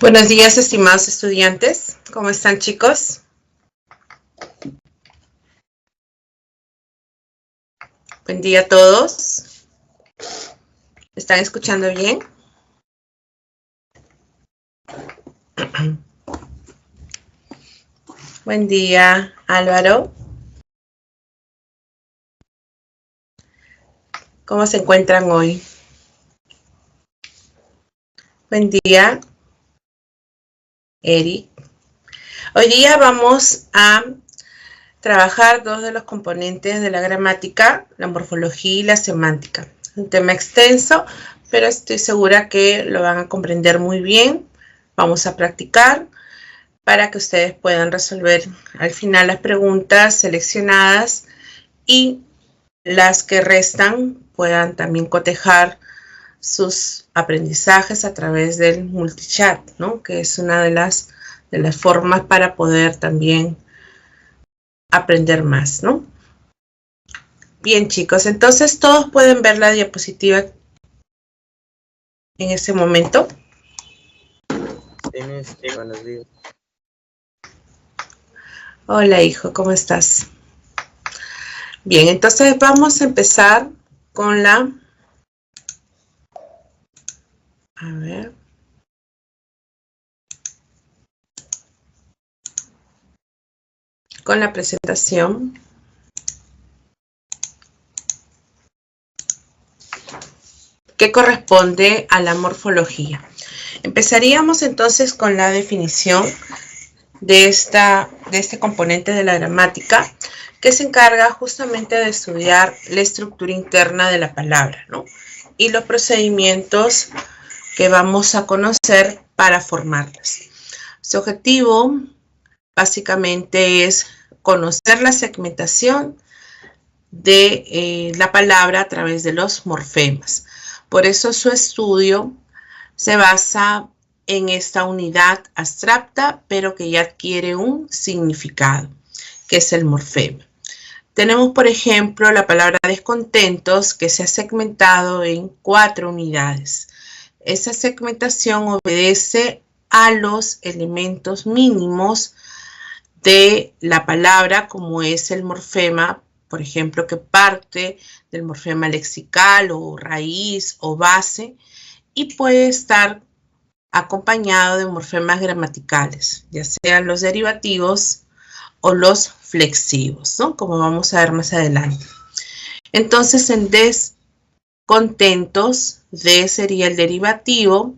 Buenos días, estimados estudiantes. ¿Cómo están, chicos? Buen día a todos. ¿Me están escuchando bien? Buen día, Álvaro. ¿Cómo se encuentran hoy? Buen día, Eric. Hoy día vamos a trabajar dos de los componentes de la gramática, la morfología y la semántica. Es un tema extenso, pero estoy segura que lo van a comprender muy bien. Vamos a practicar para que ustedes puedan resolver al final las preguntas seleccionadas y las que restan puedan también cotejar sus aprendizajes a través del multichat, ¿no? Que es una de las formas para poder también aprender más, ¿no? Bien, chicos, entonces todos pueden ver la diapositiva en ese momento. Buenos días. Hola, hijo, ¿cómo estás? Bien, entonces vamos a empezar con la... A ver. Con la presentación. Que corresponde a la morfología. Empezaríamos entonces con la definición de este componente de la gramática, que se encarga justamente de estudiar la estructura interna de la palabra, ¿no? Y los procedimientos que vamos a conocer para formarlas. Su objetivo básicamente es conocer la segmentación de la palabra a través de los morfemas. Por eso su estudio se basa en esta unidad abstracta, pero que ya adquiere un significado, que es el morfema. Tenemos, por ejemplo, la palabra descontentos, que se ha segmentado en 4 unidades. Esa segmentación obedece a los elementos mínimos de la palabra, como es el morfema, por ejemplo, que parte del morfema lexical o raíz o base, y puede estar acompañado de morfemas gramaticales, ya sean los derivativos o los flexivos, ¿no? Como vamos a ver más adelante. Entonces, en descontentos, D sería el derivativo,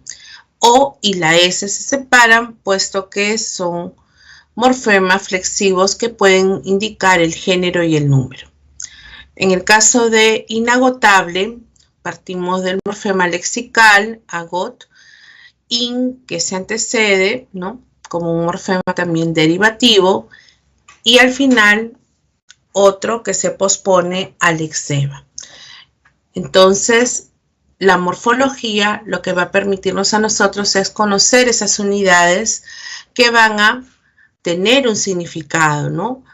O y la S se separan, puesto que son morfemas flexivos que pueden indicar el género y el número. En el caso de inagotable, partimos del morfema lexical, agot, in, que se antecede, ¿no? Como un morfema también derivativo, y al final otro que se pospone al exeba. Entonces, la morfología lo que va a permitirnos a nosotros es conocer esas unidades que van a tener un significado, ¿no?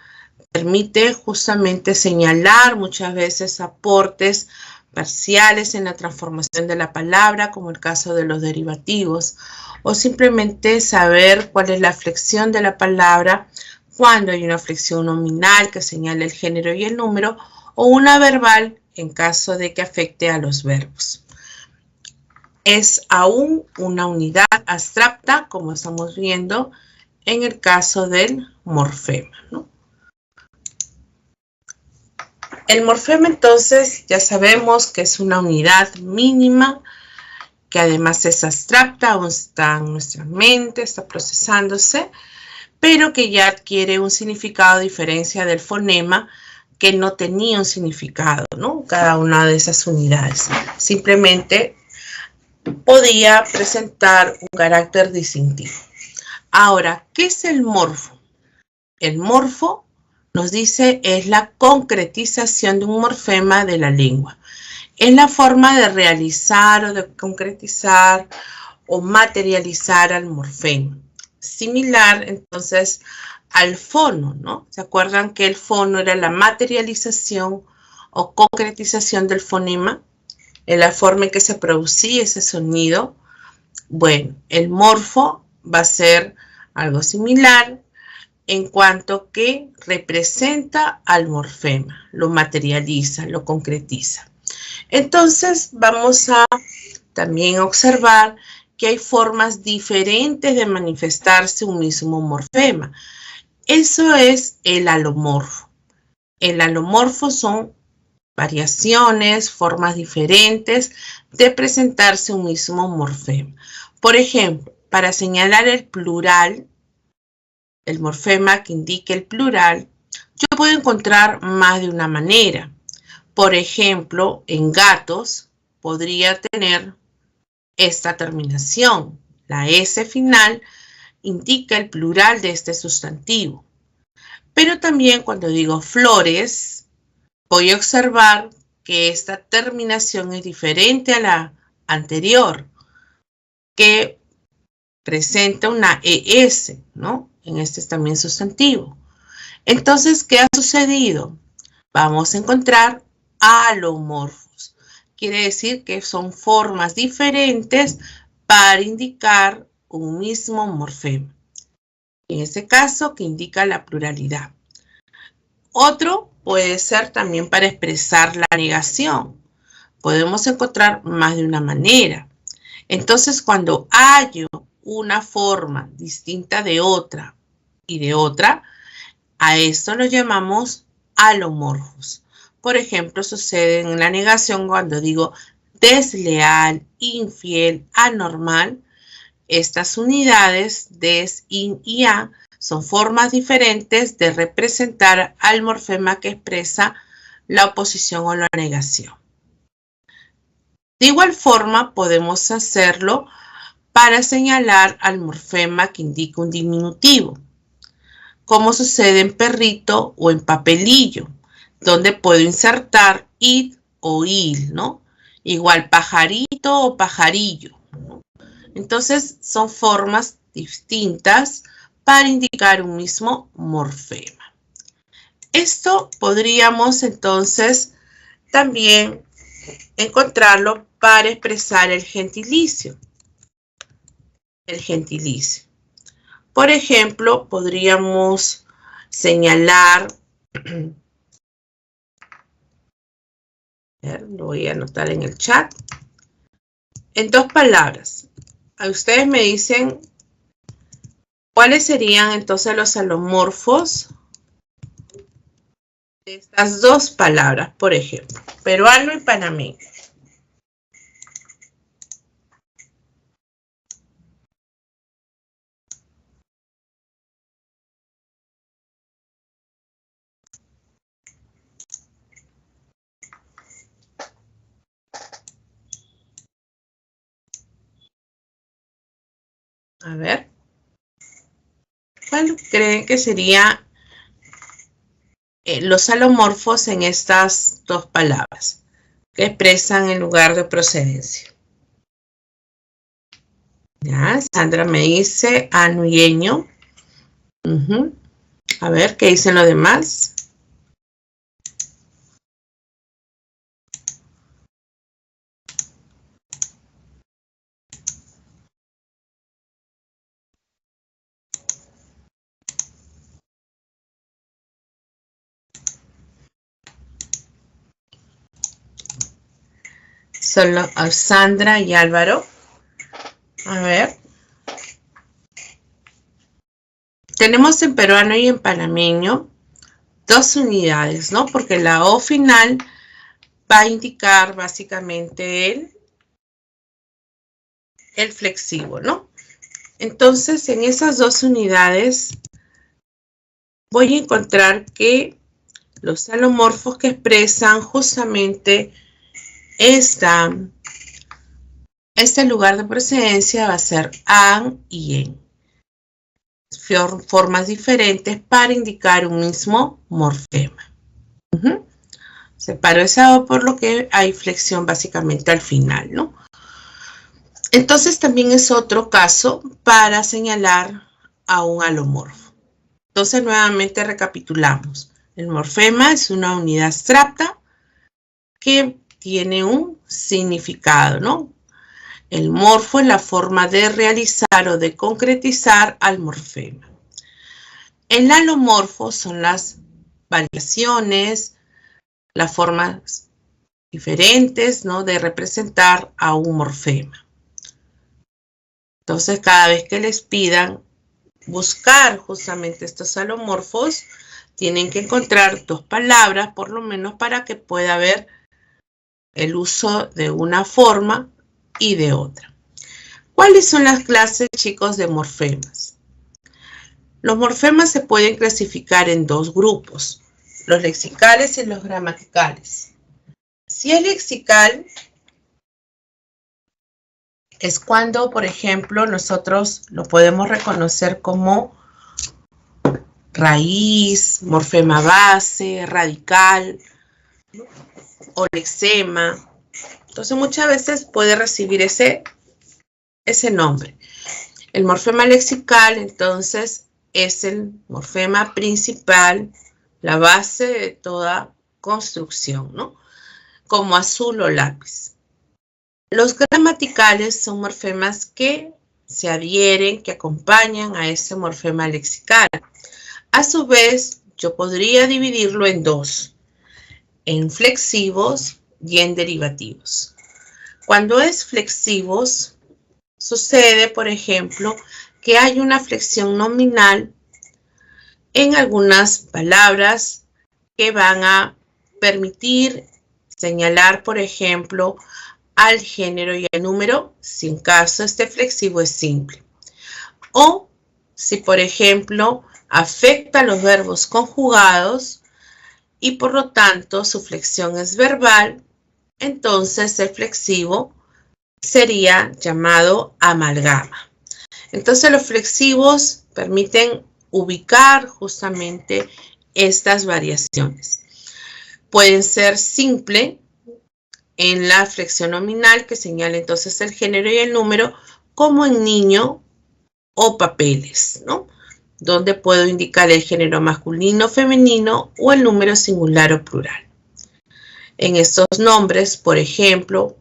Permite justamente señalar muchas veces aportes parciales en la transformación de la palabra, como el caso de los derivativos, o simplemente saber cuál es la flexión de la palabra cuando hay una flexión nominal que señala el género y el número, o una verbal en caso de que afecte a los verbos. Es aún una unidad abstracta, como estamos viendo en el caso del morfema, ¿no? El morfema, entonces, ya sabemos que es una unidad mínima, que además es abstracta, aún está en nuestra mente, está procesándose, pero que ya adquiere un significado a diferencia del fonema, que no tenía un significado, ¿no? Cada una de esas unidades. Simplemente podía presentar un carácter distintivo. Ahora, ¿qué es el morfo? El morfo nos dice es la concretización de un morfema de la lengua. Es la forma de realizar o de concretizar o materializar al morfema. Similar, entonces, al fono, ¿no? ¿Se acuerdan que el fono era la materialización o concretización del fonema? En la forma en que se producía ese sonido. Bueno, el morfo va a ser algo similar en cuanto que representa al morfema, lo materializa, lo concretiza. Entonces vamos a también observar que hay formas diferentes de manifestarse un mismo morfema. Eso es el alomorfo. El alomorfo son variaciones, formas diferentes de presentarse un mismo morfema. Por ejemplo, para señalar el plural, el morfema que indique el plural, yo puedo encontrar más de una manera. Por ejemplo, en gatos podría tener esta terminación. La S final indica el plural de este sustantivo. Pero también cuando digo flores, voy a observar que esta terminación es diferente a la anterior, que presenta una ES, ¿no? En este es también sustantivo. Entonces, ¿qué ha sucedido? Vamos a encontrar alomorfos. Quiere decir que son formas diferentes para indicar un mismo morfema. En este caso, que indica la pluralidad. Otro puede ser también para expresar la negación. Podemos encontrar más de una manera. Entonces, cuando hallo una forma distinta de otra y de otra, a esto lo llamamos alomorfos. Por ejemplo, sucede en la negación cuando digo desleal, infiel, anormal. Estas unidades, des, in y a, son formas diferentes de representar al morfema que expresa la oposición o la negación. De igual forma, podemos hacerlo para señalar al morfema que indica un diminutivo, como sucede en perrito o en papelillo, donde puedo insertar id o il, ¿no? Igual pajarito o pajarillo, ¿no? Entonces, son formas distintas para indicar un mismo morfema. Esto podríamos entonces también encontrarlo para expresar el gentilicio. El gentilicio. Por ejemplo, podríamos señalar, lo voy a anotar en el chat, en dos palabras. Ustedes me dicen cuáles serían entonces los alomorfos de estas dos palabras, por ejemplo, peruano y panameño. A ver, ¿cuál creen que sería los alomorfos en estas dos palabras que expresan el lugar de procedencia? Ya, Sandra me dice anuyeño. A ver, ¿qué dicen los demás? Solo Sandra y Álvaro. A ver. Tenemos en peruano y en panameño dos unidades, ¿no? Porque la O final va a indicar básicamente el flexivo, ¿no? Entonces, en esas dos unidades voy a encontrar que los alomorfos que expresan justamente este lugar de procedencia va a ser an y en. Formas diferentes para indicar un mismo morfema. Separo esa O por lo que hay flexión básicamente al final, ¿no? Entonces también es otro caso para señalar a un alomorfo. Entonces nuevamente recapitulamos. El morfema es una unidad abstracta que tiene un significado, ¿no? El morfo es la forma de realizar o de concretizar al morfema. El alomorfo son las variaciones, las formas diferentes, ¿no?, de representar a un morfema. Entonces, cada vez que les pidan buscar justamente estos alomorfos, tienen que encontrar dos palabras, por lo menos, para que pueda haber el uso de una forma y de otra. ¿Cuáles son las clases, chicos, de morfemas? Los morfemas se pueden clasificar en dos grupos, los lexicales y los gramaticales. Si es lexical, es cuando, por ejemplo, nosotros lo podemos reconocer como raíz, morfema base, radical o lexema. Entonces, muchas veces puede recibir ese nombre. El morfema lexical, entonces, es el morfema principal, la base de toda construcción, ¿no? Como azul o lápiz. Los gramaticales son morfemas que se adhieren, que acompañan a ese morfema lexical. A su vez, yo podría dividirlo en dos, en flexivos y en derivativos. Cuando es flexivos, sucede, por ejemplo, que hay una flexión nominal en algunas palabras que van a permitir señalar, por ejemplo, al género y al número, si en caso este flexivo es simple. O si, por ejemplo, afecta a los verbos conjugados y por lo tanto su flexión es verbal, entonces el flexivo sería llamado amalgama. Entonces los flexivos permiten ubicar justamente estas variaciones. Pueden ser simple en la flexión nominal que señala entonces el género y el número, como en niño o papeles, ¿no?, donde puedo indicar el género masculino, femenino o el número singular o plural. En estos nombres, por ejemplo,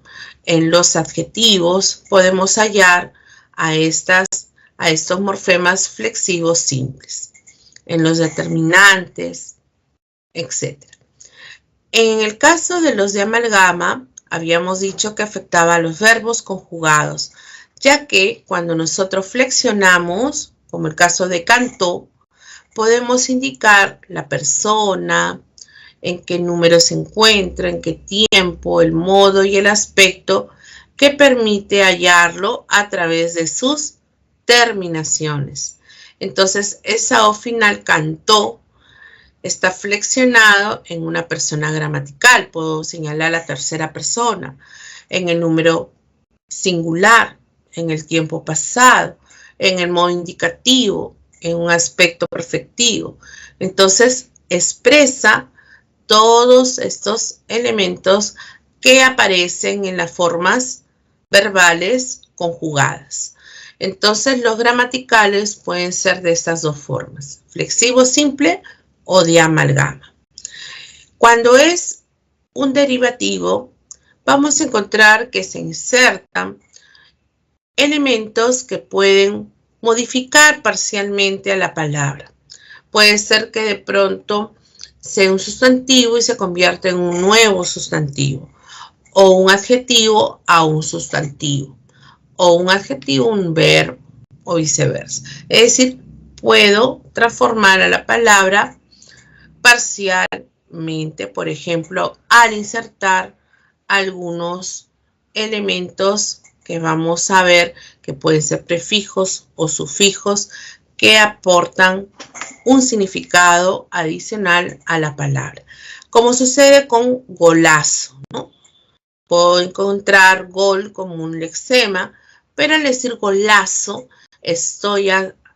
en los adjetivos podemos hallar a estos morfemas flexivos simples, en los determinantes, etc. En el caso de los de amalgama, habíamos dicho que afectaba a los verbos conjugados, ya que cuando nosotros flexionamos, como el caso de cantó, podemos indicar la persona, en qué número se encuentra, en qué tiempo, el modo y el aspecto que permite hallarlo a través de sus terminaciones. Entonces, esa O final, cantó, está flexionado en una persona gramatical. Puedo señalar la tercera persona, en el número singular, en el tiempo pasado, en el modo indicativo, en un aspecto perfectivo. Entonces, expresa todos estos elementos que aparecen en las formas verbales conjugadas. Entonces, los gramaticales pueden ser de estas dos formas, flexivo simple o de amalgama. Cuando es un derivativo, vamos a encontrar que se insertan elementos que pueden modificar parcialmente a la palabra. Puede ser que de pronto sea un sustantivo y se convierta en un nuevo sustantivo, o un adjetivo a un sustantivo, o un adjetivo a un verbo, o viceversa. Es decir, puedo transformar a la palabra parcialmente, por ejemplo, al insertar algunos elementos que vamos a ver que pueden ser prefijos o sufijos que aportan un significado adicional a la palabra. Como sucede con golazo, ¿no? Puedo encontrar gol como un lexema, pero al decir golazo estoy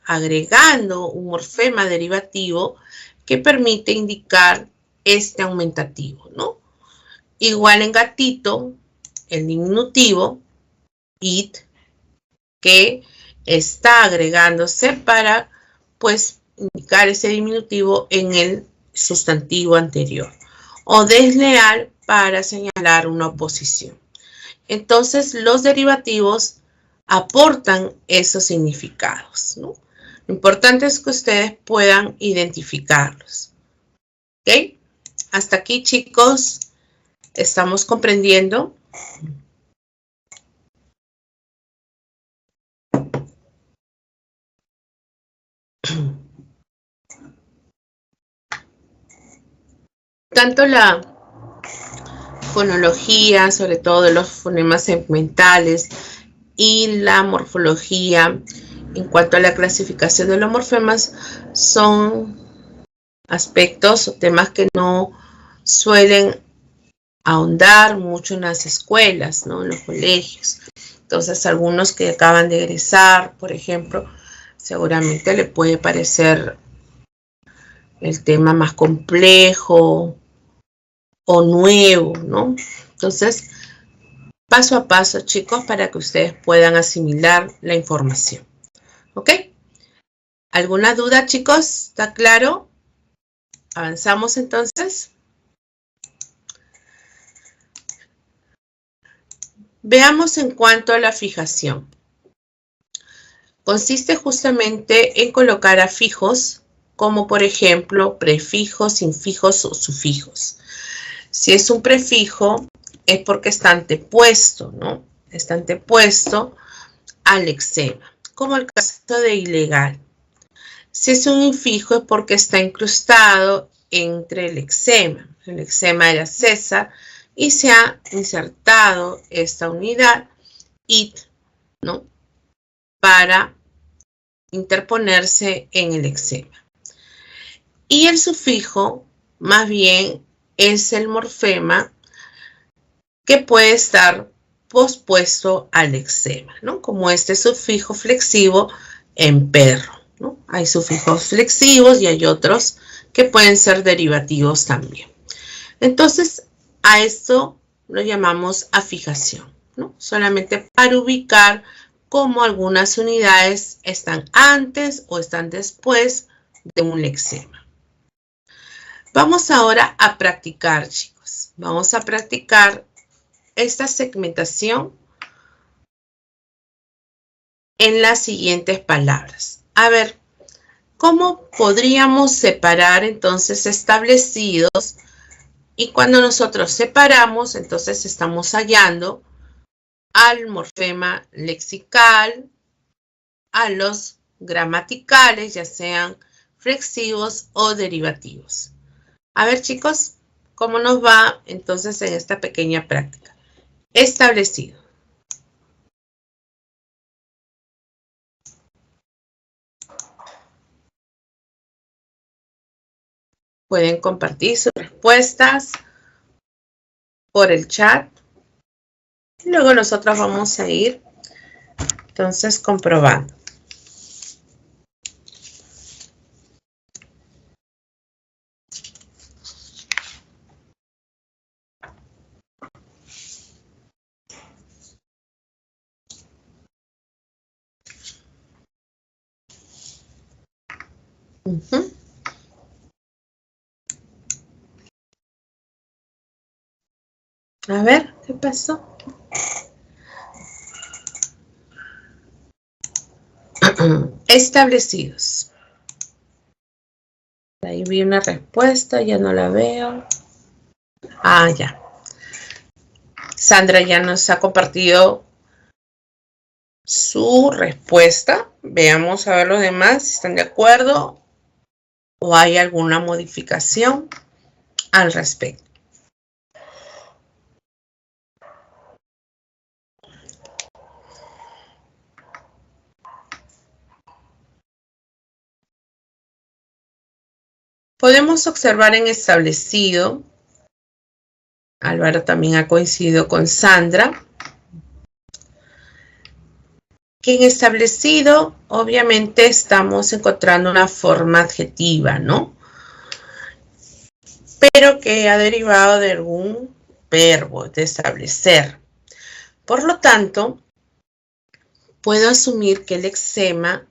agregando un morfema derivativo que permite indicar este aumentativo, ¿no? Igual en gatito, el diminutivo, it, que está agregándose para, pues, indicar ese diminutivo en el sustantivo anterior. O desleal para señalar una oposición. entonces los derivativos aportan esos significados, ¿no? Lo importante es que ustedes puedan identificarlos. ¿Ok? Hasta aquí, chicos, ¿estamos comprendiendo? Tanto la fonología, sobre todo de los fonemas segmentales, y la morfología en cuanto a la clasificación de los morfemas son aspectos o temas que no suelen ahondar mucho en las escuelas, ¿no? En los colegios. Entonces, algunos que acaban de egresar, por ejemplo, seguramente le puede parecer el tema más complejo o nuevo, ¿no? Entonces, paso a paso, chicos, para que ustedes puedan asimilar la información. ¿Ok? ¿Alguna duda, chicos? ¿Está claro? ¿Avanzamos entonces? Veamos en cuanto a la fijación. Consiste justamente en colocar afijos, como por ejemplo prefijos, infijos o sufijos. Si es un prefijo, es porque está antepuesto, ¿no? Está antepuesto al lexema, como el caso de ilegal. Si es un infijo, es porque está incrustado entre el lexema. El lexema era César y se ha insertado esta unidad it, ¿no? Para interponerse en el lexema. Y el sufijo, más bien, es el morfema que puede estar pospuesto al lexema, ¿no? Como este sufijo flexivo en perro, ¿no? Hay sufijos flexivos y hay otros que pueden ser derivativos también. Entonces, a esto lo llamamos afijación, ¿no? Solamente para ubicar cómo algunas unidades están antes o están después de un lexema. Vamos ahora a practicar, chicos. Vamos a practicar esta segmentación en las siguientes palabras. A ver, ¿cómo podríamos separar entonces establecidos? Y cuando nosotros separamos, entonces estamos hallando al morfema lexical, a los gramaticales, ya sean flexivos o derivativos. A ver, chicos, ¿cómo nos va entonces en esta pequeña práctica? Establecido. Pueden compartir sus respuestas por el chat. Y luego nosotros vamos a ir entonces comprobando. A ver, ¿qué pasó? Establecidos. Ahí vi una respuesta, ya no la veo. Ah, ya. Sandra ya nos ha compartido su respuesta. Veamos a ver los demás si están de acuerdo o hay alguna modificación al respecto. Podemos observar en establecido, Álvaro también ha coincidido con Sandra, que en establecido obviamente estamos encontrando una forma adjetiva, ¿no? Pero que ha derivado de algún verbo, de establecer. Por lo tanto, puedo asumir que el lexema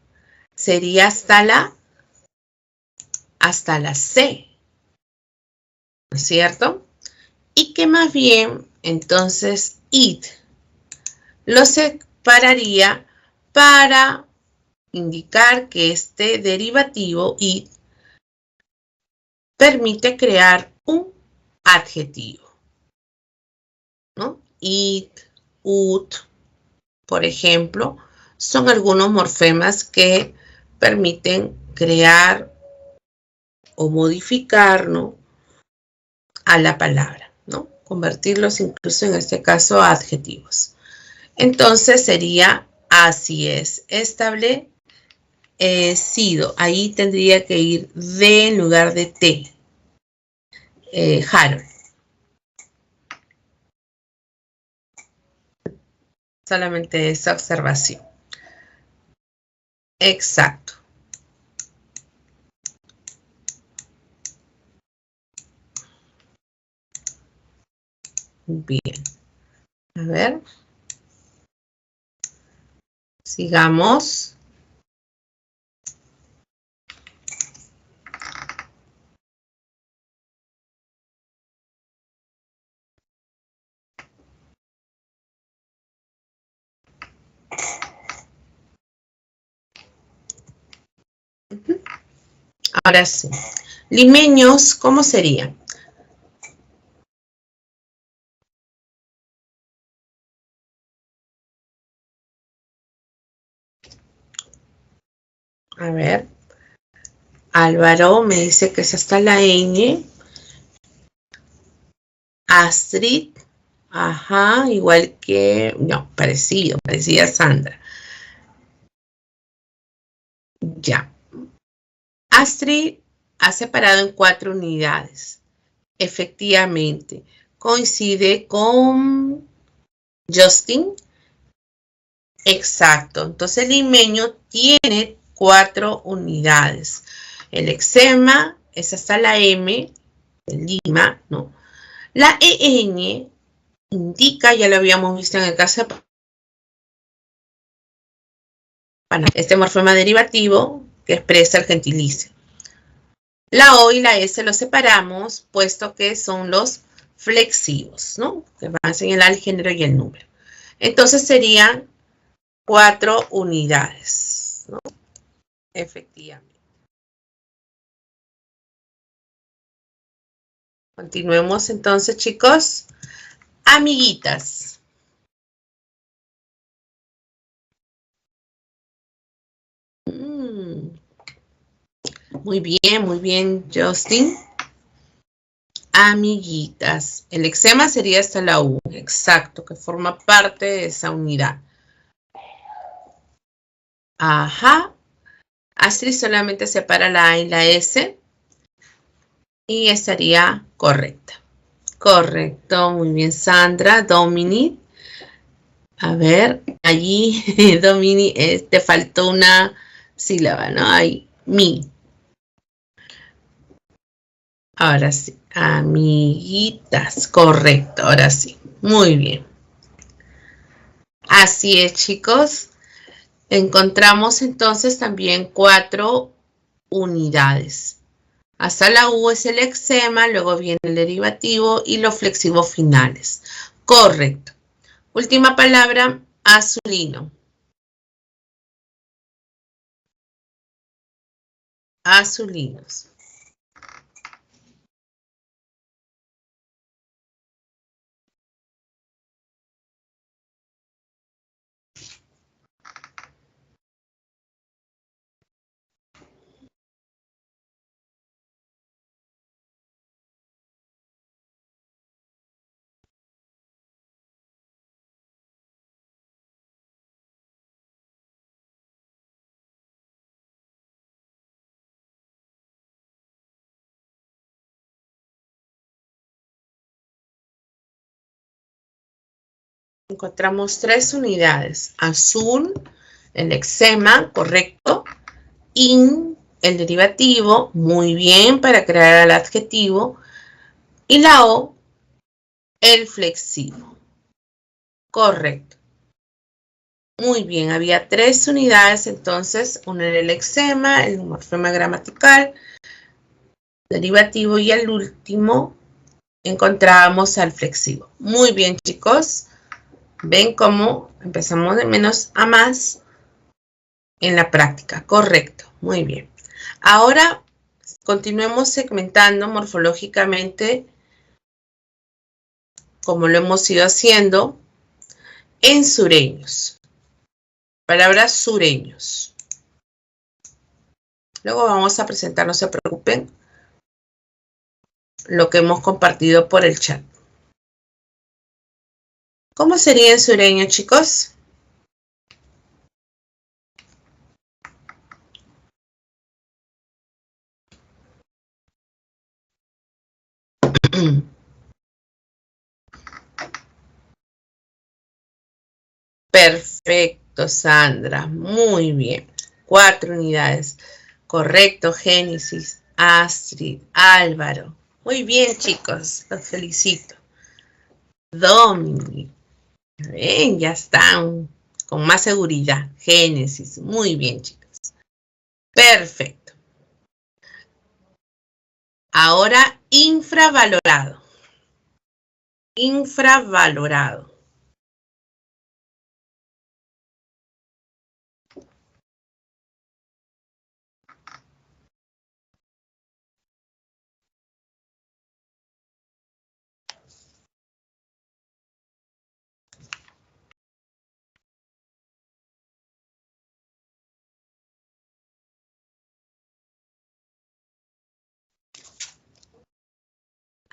sería hasta la C, ¿no es cierto? Y que más bien, entonces, it lo separaría para indicar que este derivativo id permite crear un adjetivo, ¿no? Id, ut, por ejemplo, son algunos morfemas que permiten crear o modificar, ¿no?, a la palabra, ¿no? Convertirlos incluso en este caso a adjetivos. Entonces sería así es, establecido. Ahí tendría que ir de en lugar de T. Harold. Solamente esa observación. Exacto. Bien. A ver. Sigamos. Ahora sí. Limeños, ¿cómo sería? A ver. Álvaro me dice que es hasta la ñ. Astrid. Ajá, igual que... No, parecía Sandra. Ya. Astrid ha separado en 4 unidades. Efectivamente, coincide con Justin. Exacto. Entonces el limeño tiene 4 unidades. El eczema es hasta la M, de Lima, ¿no? La EN indica, ya lo habíamos visto en el caso de este morfema derivativo que expresa el gentilicio. La O y la S los separamos, puesto que son los flexivos, ¿no? Que van a señalar el género y el número. Entonces serían 4 unidades, ¿no? Efectivamente. Continuemos entonces, chicos. Amiguitas. Muy bien, Justin. Amiguitas. El eczema sería hasta la U, exacto, que forma parte de esa unidad. Ajá. Astrid solamente separa la A y la S. Y estaría correcta. Correcto, muy bien, Sandra. Dominic. A ver, allí, Dominic, te faltó una sílaba, ¿no? Ahí, mi. Ahora sí, amiguitas, correcto, ahora sí, muy bien. Así es, chicos. Encontramos entonces también 4 unidades. Hasta la U es el eczema, luego viene el derivativo y los flexivos finales. Correcto. Última palabra, azulino. Azulinos. Encontramos 3 unidades. Azul, el eczema, correcto. In, el derivativo, muy bien para crear el adjetivo. Y la O, el flexivo. Correcto. Muy bien, había 3 unidades entonces. Una era el eczema, el morfema gramatical, derivativo y el último encontrábamos al flexivo. Muy bien, chicos. ¿Ven cómo empezamos de menos a más en la práctica? Correcto, muy bien. Ahora continuemos segmentando morfológicamente como lo hemos ido haciendo en sureños. Palabras sureños. Luego vamos a presentar, no se preocupen, lo que hemos compartido por el chat. ¿Cómo sería en sureño, chicos? Perfecto, Sandra. Muy bien. 4 unidades. Correcto, Génesis, Astrid, Álvaro. Muy bien, chicos. Los felicito. Dominic. Ven, ya están con más seguridad. Génesis. Muy bien, chicos. Perfecto. Ahora, infravalorado. Infravalorado.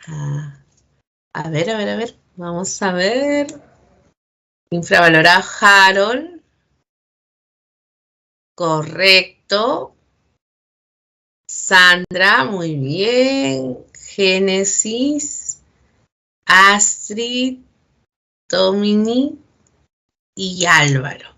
Ah, a ver. Vamos a ver. Infravalorado, Harold. Correcto. Sandra, muy bien. Génesis, Astrid, Dominic y Álvaro.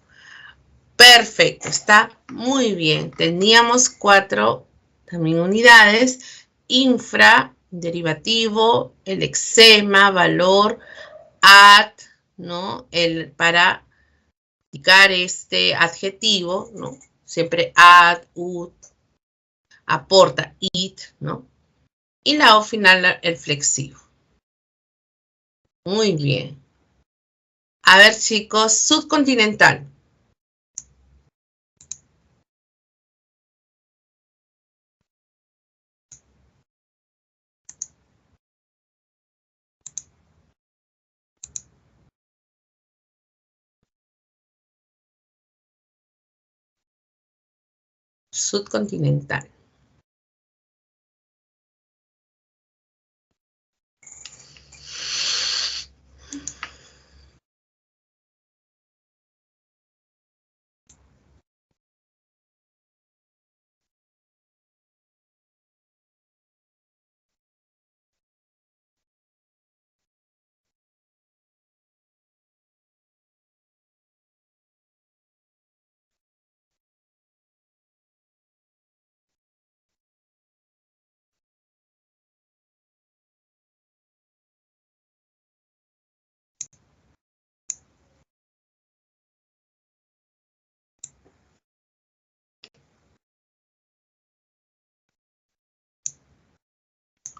Perfecto, está muy bien. Teníamos 4 también unidades. Infra, derivativo, el eczema, valor, ad, ¿no? Para indicar este adjetivo, ¿no? Siempre ad, ud, aporta, it, ¿no? Y la O final, el flexivo. Muy bien. A ver, chicos, subcontinental. Subcontinental.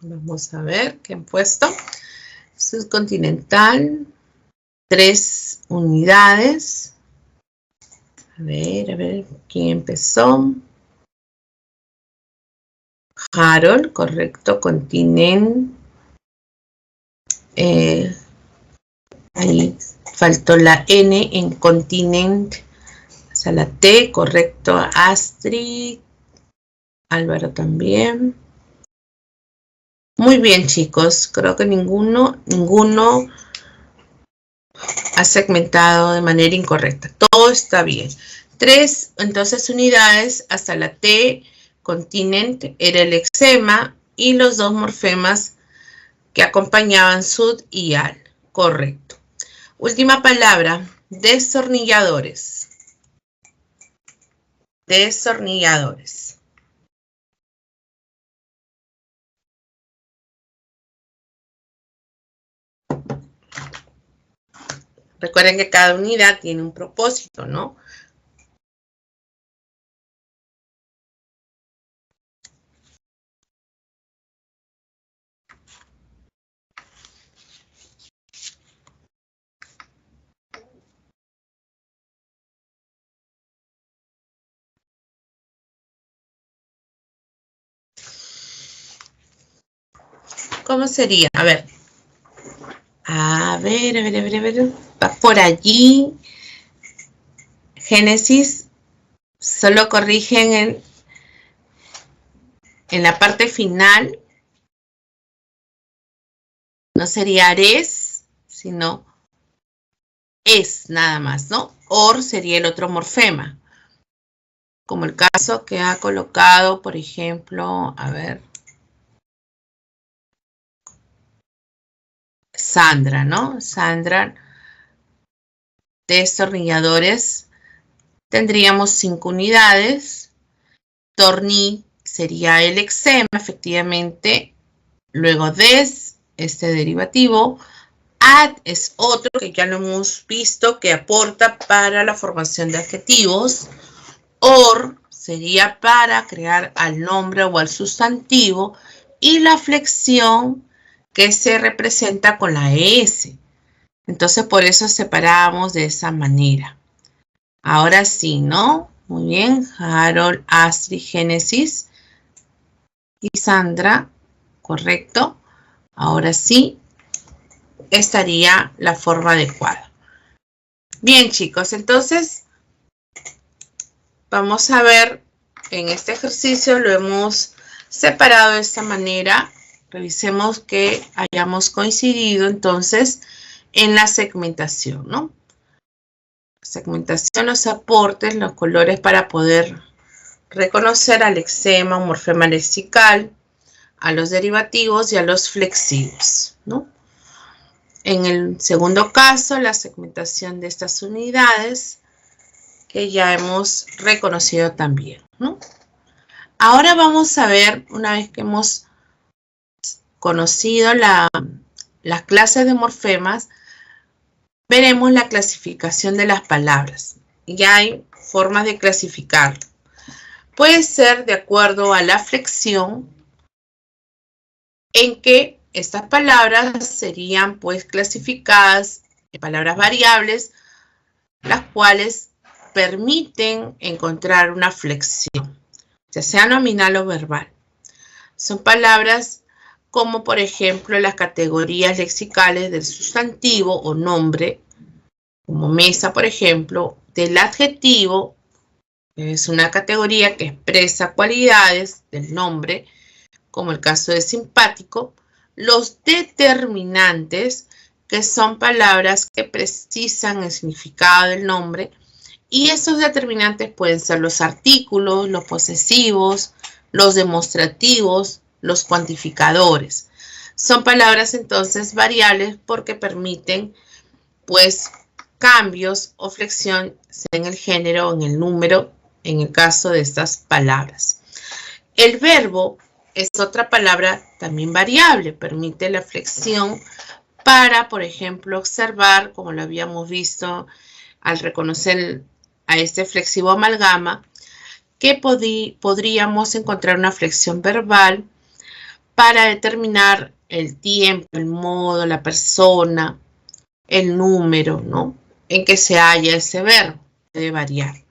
Vamos a ver qué han puesto. Subcontinental. 3 unidades. A ver, ¿quién empezó? Harold, correcto, continente. Ahí faltó la N en continente. O sea, la T, correcto, Astrid. Álvaro también. Muy bien, chicos. Creo que ninguno ha segmentado de manera incorrecta. Todo está bien. 3, entonces, unidades hasta la T, continente, era el eczema y los 2 morfemas que acompañaban sud y al. Correcto. Última palabra, destornilladores. Destornilladores. Recuerden que cada unidad tiene un propósito, ¿no? ¿Cómo sería? A ver. Va por allí. Génesis. Solo corrigen en la parte final. No sería ares, sino es nada más, ¿no? Or sería el otro morfema. Como el caso que ha colocado, por ejemplo, a ver. Sandra, ¿no? Sandra, destornilladores. Tendríamos 5 unidades. Torni sería el eczema, efectivamente. Luego des, este derivativo. Ad es otro que ya lo hemos visto que aporta para la formación de adjetivos. Or sería para crear al nombre o al sustantivo. Y la flexión que se representa con la S. Entonces, por eso separamos de esa manera. Ahora sí, ¿no? Muy bien. Harold, Astrid, Génesis y Sandra. Correcto. Ahora sí, estaría la forma adecuada. Bien, chicos. Entonces, vamos a ver, en este ejercicio lo hemos separado de esta manera. Revisemos que hayamos coincidido entonces en la segmentación, ¿no? Segmentación, los aportes, los colores para poder reconocer al eczema, un morfema lexical, a los derivativos y a los flexivos, ¿no? En el segundo caso, la segmentación de estas unidades que ya hemos reconocido también, ¿no? Ahora vamos a ver, una vez que hemos conocido las clases de morfemas, veremos la clasificación de las palabras. Ya hay formas de clasificarlo. Puede ser de acuerdo a la flexión en que estas palabras serían pues clasificadas en palabras variables, las cuales permiten encontrar una flexión, ya sea nominal o verbal. Son palabras como por ejemplo las categorías lexicales del sustantivo o nombre, como mesa, por ejemplo, del adjetivo, es una categoría que expresa cualidades del nombre, como el caso de simpático. Los determinantes, que son palabras que precisan el significado del nombre, y esos determinantes pueden ser los artículos, los posesivos, los demostrativos, los cuantificadores. Son palabras entonces variables porque permiten pues cambios o flexión en el género o en el número en el caso de estas palabras. El verbo es otra palabra también variable, permite la flexión para, por ejemplo, observar, como lo habíamos visto al reconocer a este flexivo amalgama, que podríamos encontrar una flexión verbal para determinar el tiempo, el modo, la persona, el número, ¿no?, en que se halla ese verbo, puede variar.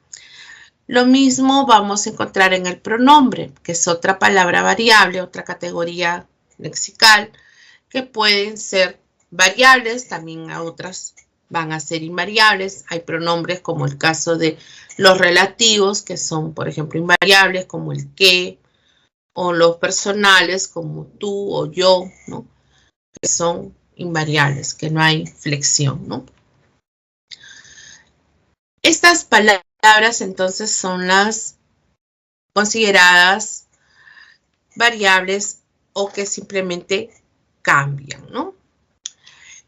Lo mismo vamos a encontrar en el pronombre, que es otra palabra variable, otra categoría lexical, que pueden ser variables, también a otras van a ser invariables. Hay pronombres como el caso de los relativos, que son, por ejemplo, invariables, como el que, o los personales, como tú o yo, ¿no?, que son invariables, que no hay flexión, ¿no? Estas palabras entonces son las consideradas variables o que simplemente cambian, ¿no?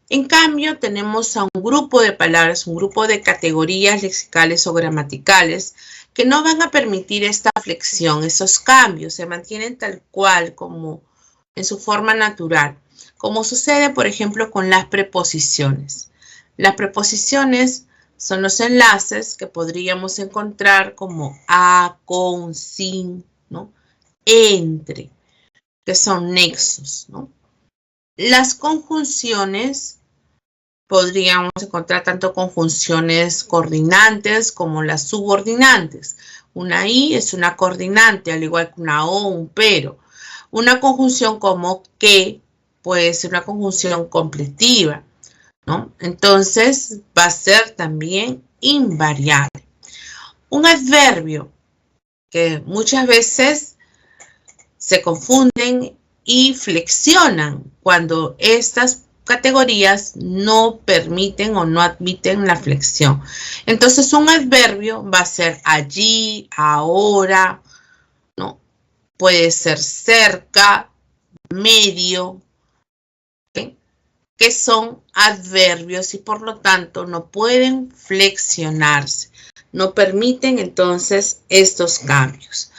En cambio, tenemos a un grupo de palabras, un grupo de categorías lexicales o gramaticales que no van a permitir esta flexión, esos cambios, se mantienen tal cual como en su forma natural, como sucede, por ejemplo, con las preposiciones. Las preposiciones son los enlaces que podríamos encontrar como a, con, sin, ¿no?, entre, que son nexos, ¿no? Las conjunciones, podríamos encontrar tanto conjunciones coordinantes como las subordinantes. Una i es una coordinante, al igual que una o, un pero. Una conjunción como que puede ser una conjunción completiva, ¿no? Entonces va a ser también invariable. Un adverbio que muchas veces se confunden y flexionan cuando estas categorías no permiten o no admiten la flexión. Entonces un adverbio va a ser allí, ahora, ¿no? Puede ser cerca, medio, ¿okay? Que son adverbios y por lo tanto no pueden flexionarse, no permiten entonces estos cambios.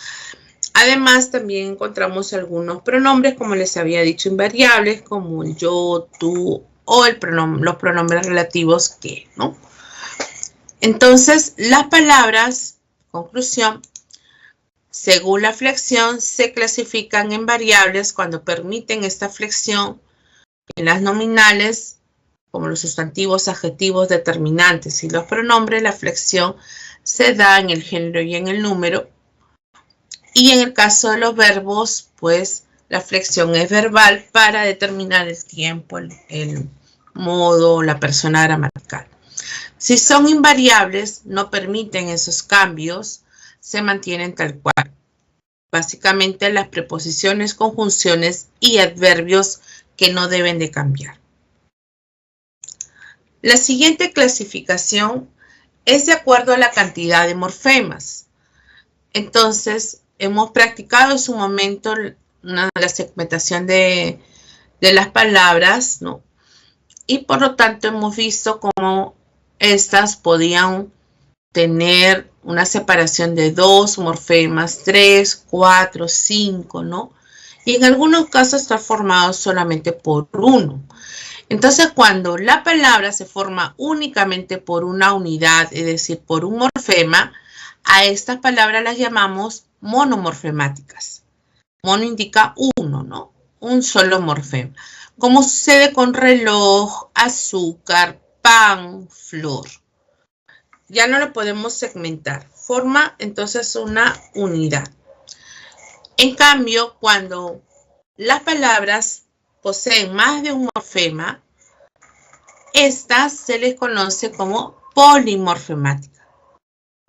Además también encontramos algunos pronombres, como les había dicho, invariables, como el yo, tú o los pronombres relativos que, ¿no? Entonces las palabras, conclusión, según la flexión se clasifican en variables cuando permiten esta flexión. En las nominales, como los sustantivos, adjetivos, determinantes y los pronombres, la flexión se da en el género y en el número. Y en el caso de los verbos, pues la flexión es verbal para determinar el tiempo, el modo, la persona gramatical. Si son invariables, no permiten esos cambios, se mantienen tal cual. Básicamente las preposiciones, conjunciones y adverbios que no deben de cambiar. La siguiente clasificación es de acuerdo a la cantidad de morfemas. Entonces, hemos practicado en su momento la segmentación de las palabras, ¿no? Y por lo tanto hemos visto cómo estas podían tener una separación de 2 morfemas, 3, 4, 5, ¿no? Y en algunos casos está formado solamente por 1. Entonces, cuando la palabra se forma únicamente por una unidad, es decir, por un morfema, a estas palabras las llamamos monomorfemáticas. Mono indica uno, ¿no? Un solo morfema. Como sucede con reloj, azúcar, pan, flor. Ya no lo podemos segmentar. Forma entonces una unidad. En cambio, cuando las palabras poseen más de un morfema, estas se les conoce como polimorfemáticas.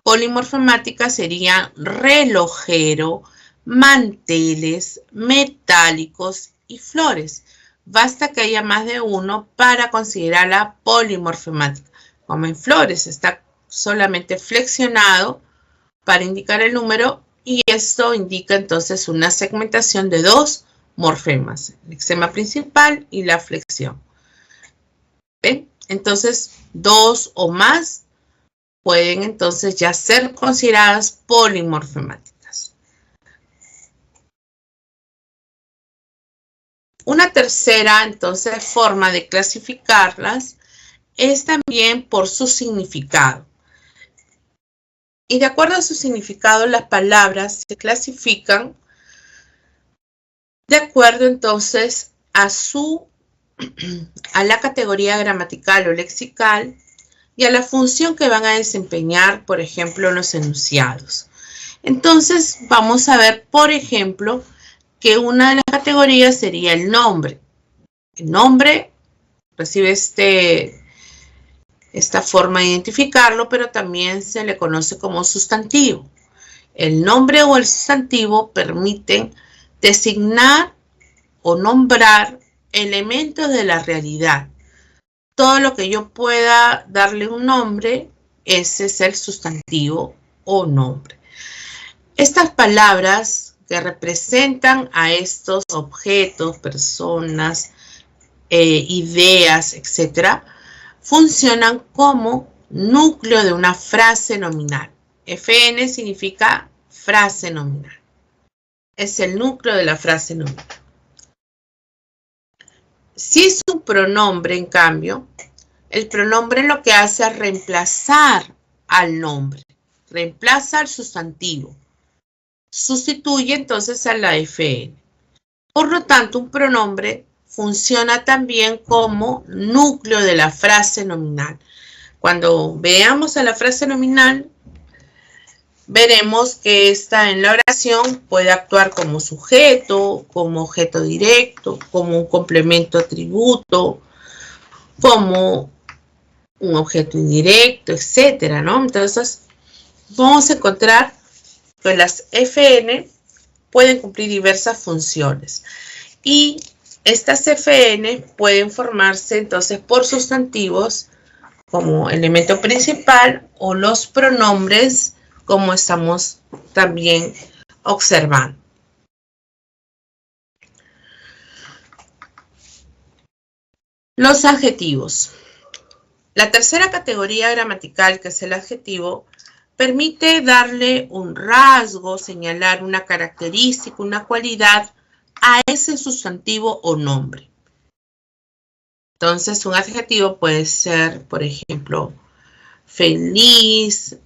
Polimorfemáticas serían relojero, manteles, metálicos y flores. Basta que haya más de uno para considerarla polimorfemática. Como en flores está solamente flexionado para indicar el número y esto indica entonces una segmentación de 2 morfemas, el lexema principal y la flexión. ¿Ven? Entonces 2 o más pueden entonces ya ser consideradas polimorfemáticas. Una tercera entonces forma de clasificarlas es también por su significado. Y de acuerdo a su significado, las palabras se clasifican de acuerdo entonces a la categoría gramatical o lexical y a la función que van a desempeñar, por ejemplo, los enunciados. Entonces, vamos a ver, por ejemplo, que una de las categorías sería el nombre. El nombre recibe esta forma de identificarlo, pero también se le conoce como sustantivo. El nombre o el sustantivo permiten designar o nombrar elementos de la realidad. Todo lo que yo pueda darle un nombre, ese es el sustantivo o nombre. Estas palabras que representan a estos objetos, personas, ideas, etc., funcionan como núcleo de una frase nominal. FN significa frase nominal. Es el núcleo de la frase nominal. Si es un pronombre, en cambio, el pronombre lo que hace es reemplazar al nombre, reemplaza al sustantivo, sustituye entonces a la FN. Por lo tanto, un pronombre funciona también como núcleo de la frase nominal. Cuando veamos a la frase nominal, veremos que esta en la oración puede actuar como sujeto, como objeto directo, como un complemento atributo, como un objeto indirecto, etcétera, ¿no? Entonces, vamos a encontrar que las FN pueden cumplir diversas funciones y estas FN pueden formarse entonces por sustantivos como elemento principal o los pronombres como estamos también observando. Los adjetivos. La tercera categoría gramatical, que es el adjetivo, permite darle un rasgo, señalar una característica, una cualidad a ese sustantivo o nombre. Entonces, un adjetivo puede ser, por ejemplo, feliz,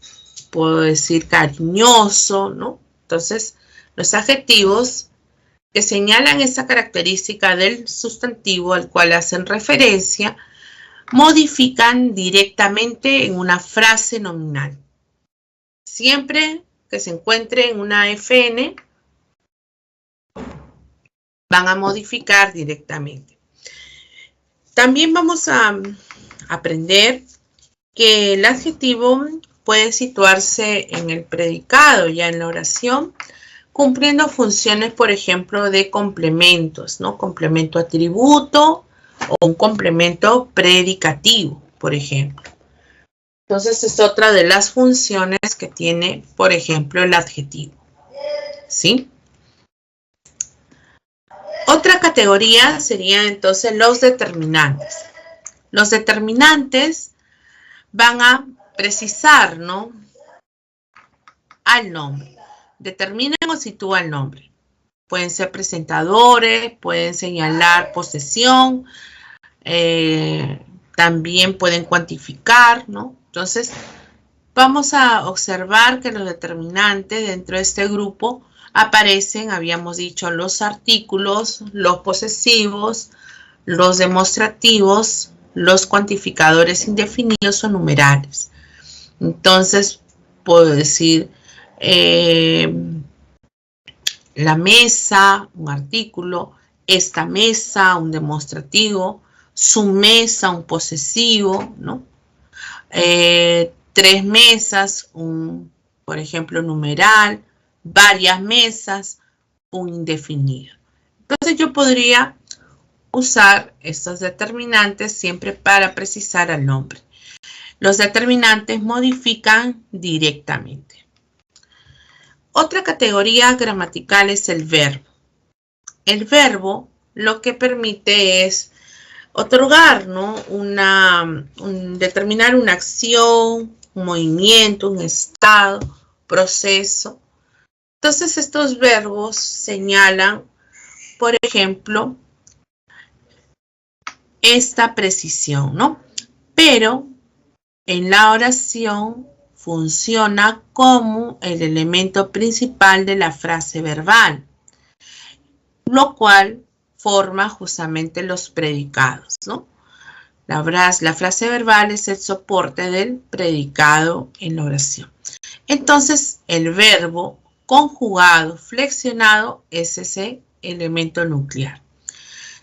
puedo decir cariñoso, ¿no? Entonces, los adjetivos que señalan esa característica del sustantivo al cual hacen referencia, modifican directamente en una frase nominal. Siempre que se encuentre en una FN, van a modificar directamente. También vamos a aprender que el adjetivo puede situarse en el predicado, ya en la oración, cumpliendo funciones, por ejemplo, de complementos, ¿no? Complemento atributo o un complemento predicativo, por ejemplo. Entonces, es otra de las funciones que tiene, por ejemplo, el adjetivo, ¿sí? Otra categoría serían entonces los determinantes. Los determinantes van a precisar, ¿no?, al nombre. Determinan o sitúan el nombre. Pueden ser presentadores, pueden señalar posesión, también pueden cuantificar, ¿no? Entonces, vamos a observar que los determinantes dentro de este grupo aparecen, habíamos dicho, los artículos, los posesivos, los demostrativos, los cuantificadores indefinidos o numerales. Entonces, puedo decir la mesa, un artículo, esta mesa, un demostrativo, su mesa, un posesivo, ¿no? 3 mesas, por ejemplo, numeral, varias mesas, un indefinido. Entonces yo podría usar estos determinantes siempre para precisar al nombre. Los determinantes modifican directamente. Otra categoría gramatical es el verbo. El verbo lo que permite es otorgar, ¿no?, determinar una acción, un movimiento, un estado, proceso. Entonces, estos verbos señalan, por ejemplo, esta precisión, ¿no? Pero en la oración funciona como el elemento principal de la frase verbal, lo cual forma justamente los predicados, ¿no? La frase verbal es el soporte del predicado en la oración. Entonces, el verbo conjugado, flexionado, es ese elemento nuclear,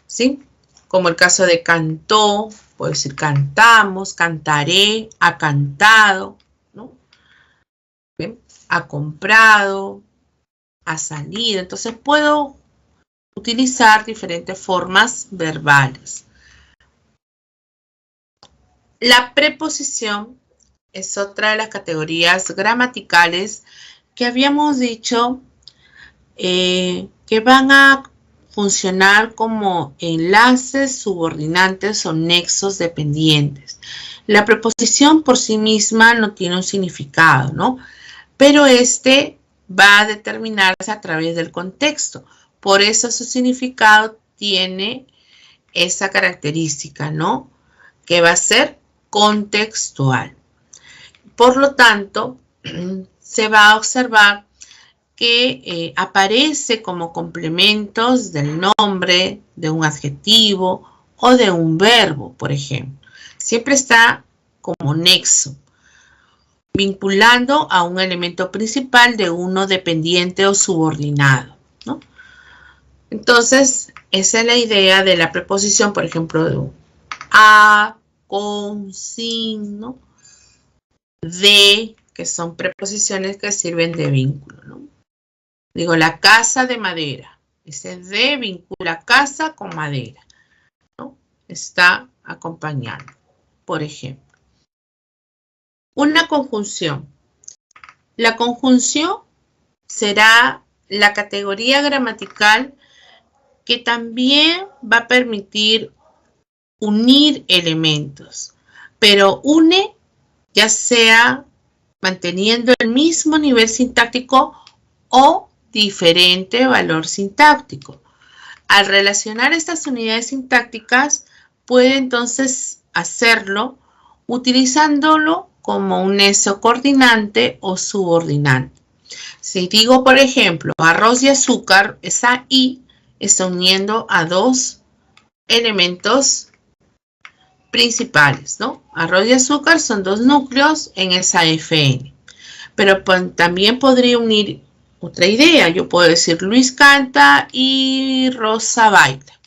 ¿sí? Como el caso de cantó, puedo decir cantamos, cantaré, ha cantado, ¿no? ¿Bien? Ha comprado, ha salido. Entonces, puedo utilizar diferentes formas verbales. La preposición es otra de las categorías gramaticales que habíamos dicho que van a funcionar como enlaces subordinantes o nexos dependientes. La preposición por sí misma no tiene un significado, ¿no? Pero este va a determinarse a través del contexto. Por eso su significado tiene esa característica, ¿no?, que va a ser contextual. Por lo tanto, se va a observar que aparece como complementos del nombre, de un adjetivo o de un verbo, por ejemplo. Siempre está como nexo. vinculando a un elemento principal de uno dependiente o subordinado, ¿no? Entonces, esa es la idea de la preposición, por ejemplo, de a, con, sin, ¿no? De, que son preposiciones que sirven de vínculo, ¿no? Digo, la casa de madera. Ese de vincula casa con madera, ¿no? Está acompañando, por ejemplo. Una conjunción. La conjunción será la categoría gramatical que también va a permitir unir elementos, pero une ya sea manteniendo el mismo nivel sintáctico o diferente valor sintáctico. Al relacionar estas unidades sintácticas, puede entonces hacerlo utilizándolo como un nexo coordinante o subordinante. Si digo, por ejemplo, arroz y azúcar, esa I está uniendo a dos elementos principales, ¿no? Arroz y azúcar son dos núcleos en esa FN. Pero también podría unir otra idea. Yo puedo decir Luis canta y Rosa baila.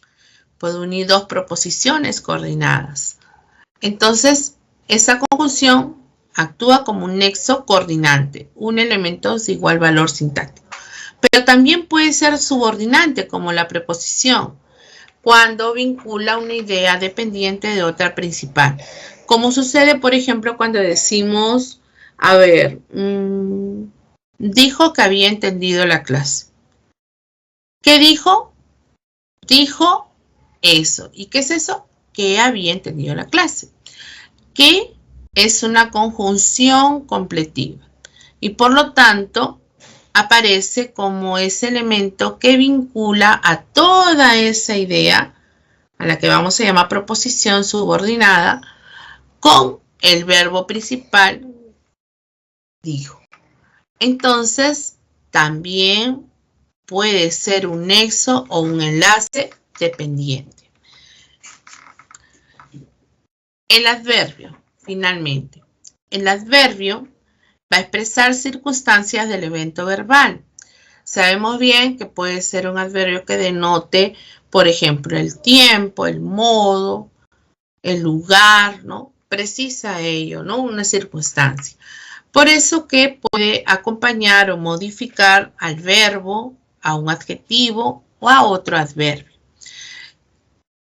Puedo unir dos proposiciones coordinadas. Entonces, esa conjunción actúa como un nexo coordinante, un elemento de igual valor sintáctico. Pero también puede ser subordinante, como la preposición, cuando vincula una idea dependiente de otra principal. Como sucede, por ejemplo, cuando decimos, a ver, dijo que había entendido la clase. ¿Qué dijo? Dijo eso. ¿Y qué es eso? Que había entendido la clase. Que es una conjunción completiva y por lo tanto aparece como ese elemento que vincula a toda esa idea a la que vamos a llamar proposición subordinada con el verbo principal dijo. Entonces también puede ser un nexo o un enlace dependiente. El adverbio, finalmente. El adverbio va a expresar circunstancias del evento verbal. Sabemos bien que puede ser un adverbio que denote, por ejemplo, el tiempo, el modo, el lugar, ¿no? Precisa ello, ¿no? Una circunstancia. Por eso que puede acompañar o modificar al verbo, a un adjetivo o a otro adverbio.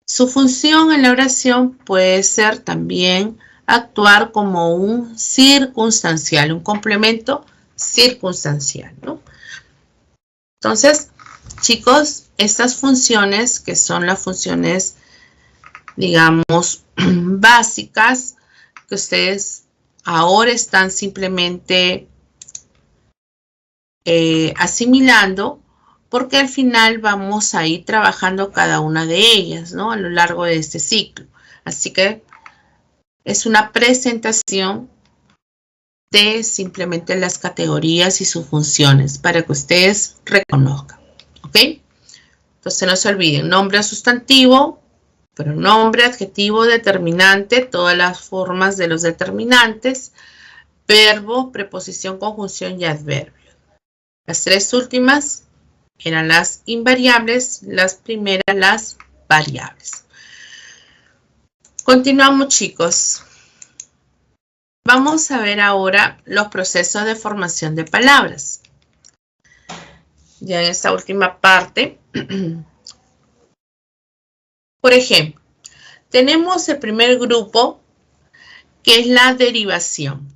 Su función en la oración puede ser también actuar como un circunstancial, un complemento circunstancial, ¿no? Entonces, chicos, estas funciones, que son las funciones, digamos, básicas, que ustedes ahora están simplemente asimilando, porque al final vamos a ir trabajando cada una de ellas, ¿no? A lo largo de este ciclo. Así que es una presentación de simplemente las categorías y sus funciones para que ustedes reconozcan, ¿ok? Entonces no se olviden, nombre o sustantivo, pronombre, adjetivo, determinante, todas las formas de los determinantes, verbo, preposición, conjunción y adverbio. Las tres últimas eran las invariables, las primeras las variables. Continuamos, chicos. Vamos a ver ahora los procesos de formación de palabras. Ya en esta última parte, por ejemplo, tenemos el primer grupo que es la derivación.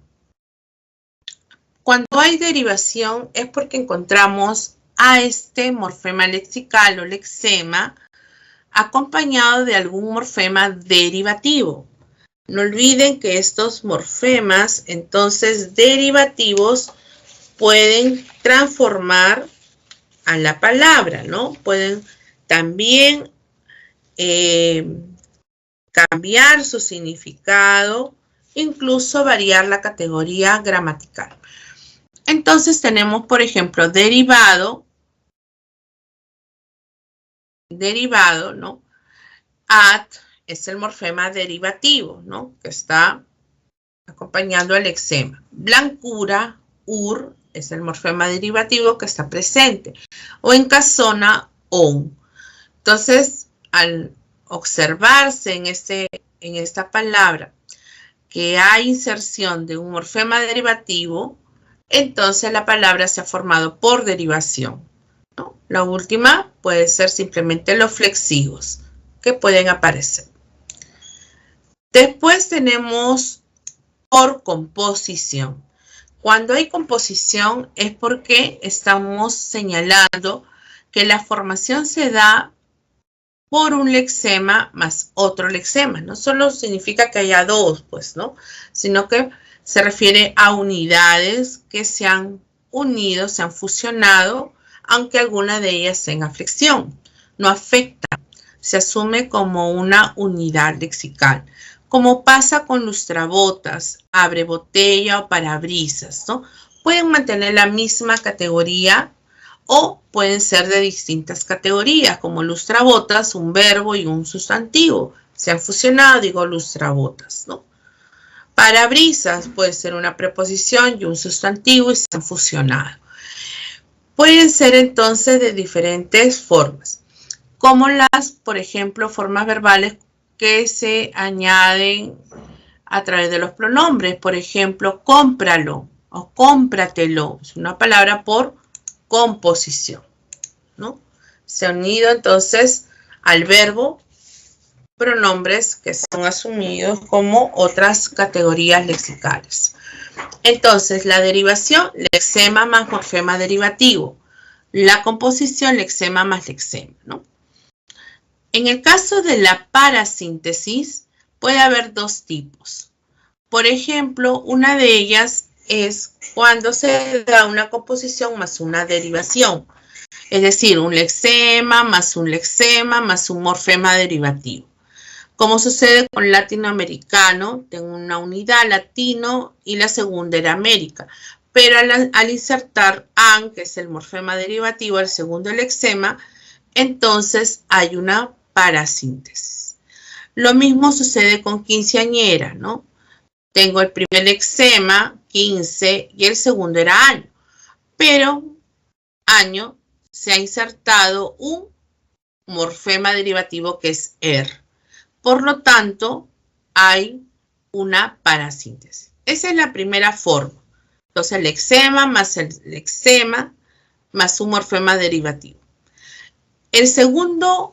Cuando hay derivación es porque encontramos a este morfema lexical o lexema acompañado de algún morfema derivativo. No olviden que estos morfemas, entonces derivativos, pueden transformar a la palabra, ¿no? Pueden también cambiar su significado, incluso variar la categoría gramatical. Entonces tenemos, por ejemplo, derivado, ¿no? At es el morfema derivativo, ¿no? Que está acompañando al lexema. Blancura, ur, es el morfema derivativo que está presente. O en casona, on. Entonces, al observarse en esta palabra que hay inserción de un morfema derivativo, entonces la palabra se ha formado por derivación, ¿no? La última puede ser simplemente los flexivos que pueden aparecer. Después tenemos por composición. Cuando hay composición es porque estamos señalando que la formación se da por un lexema más otro lexema. No solo significa que haya dos, pues, ¿no? Sino que se refiere a unidades que se han unido, se han fusionado, aunque alguna de ellas tenga flexión. No afecta, se asume como una unidad lexical. Como pasa con lustrabotas, abre botella o parabrisas, ¿no? Pueden mantener la misma categoría o pueden ser de distintas categorías, como lustrabotas, un verbo y un sustantivo. Se han fusionado, digo lustrabotas, ¿no? Parabrisas puede ser una preposición y un sustantivo y se han fusionado. Pueden ser entonces de diferentes formas, como las, por ejemplo, formas verbales que se añaden a través de los pronombres. Por ejemplo, cómpralo o cómpratelo. Es una palabra por composición, ¿no? Se han unido entonces al verbo pronombres que son asumidos como otras categorías lexicales. Entonces, la derivación, lexema más morfema derivativo. La composición, lexema más lexema, ¿no? En el caso de la parasíntesis, puede haber dos tipos. Por ejemplo, una de ellas es cuando se da una composición más una derivación. Es decir, un lexema más un morfema derivativo. Como sucede con latinoamericano, tengo una unidad latino y la segunda era América. Pero al insertar an, que es el morfema derivativo, el segundo lexema, entonces hay una parasíntesis. Lo mismo sucede con quinceañera, ¿no? Tengo el primer lexema, 15, y el segundo era año. Pero año se ha insertado un morfema derivativo que es er. Por lo tanto, hay una parasíntesis. Esa es la primera forma. Entonces, el lexema más un morfema derivativo. El segundo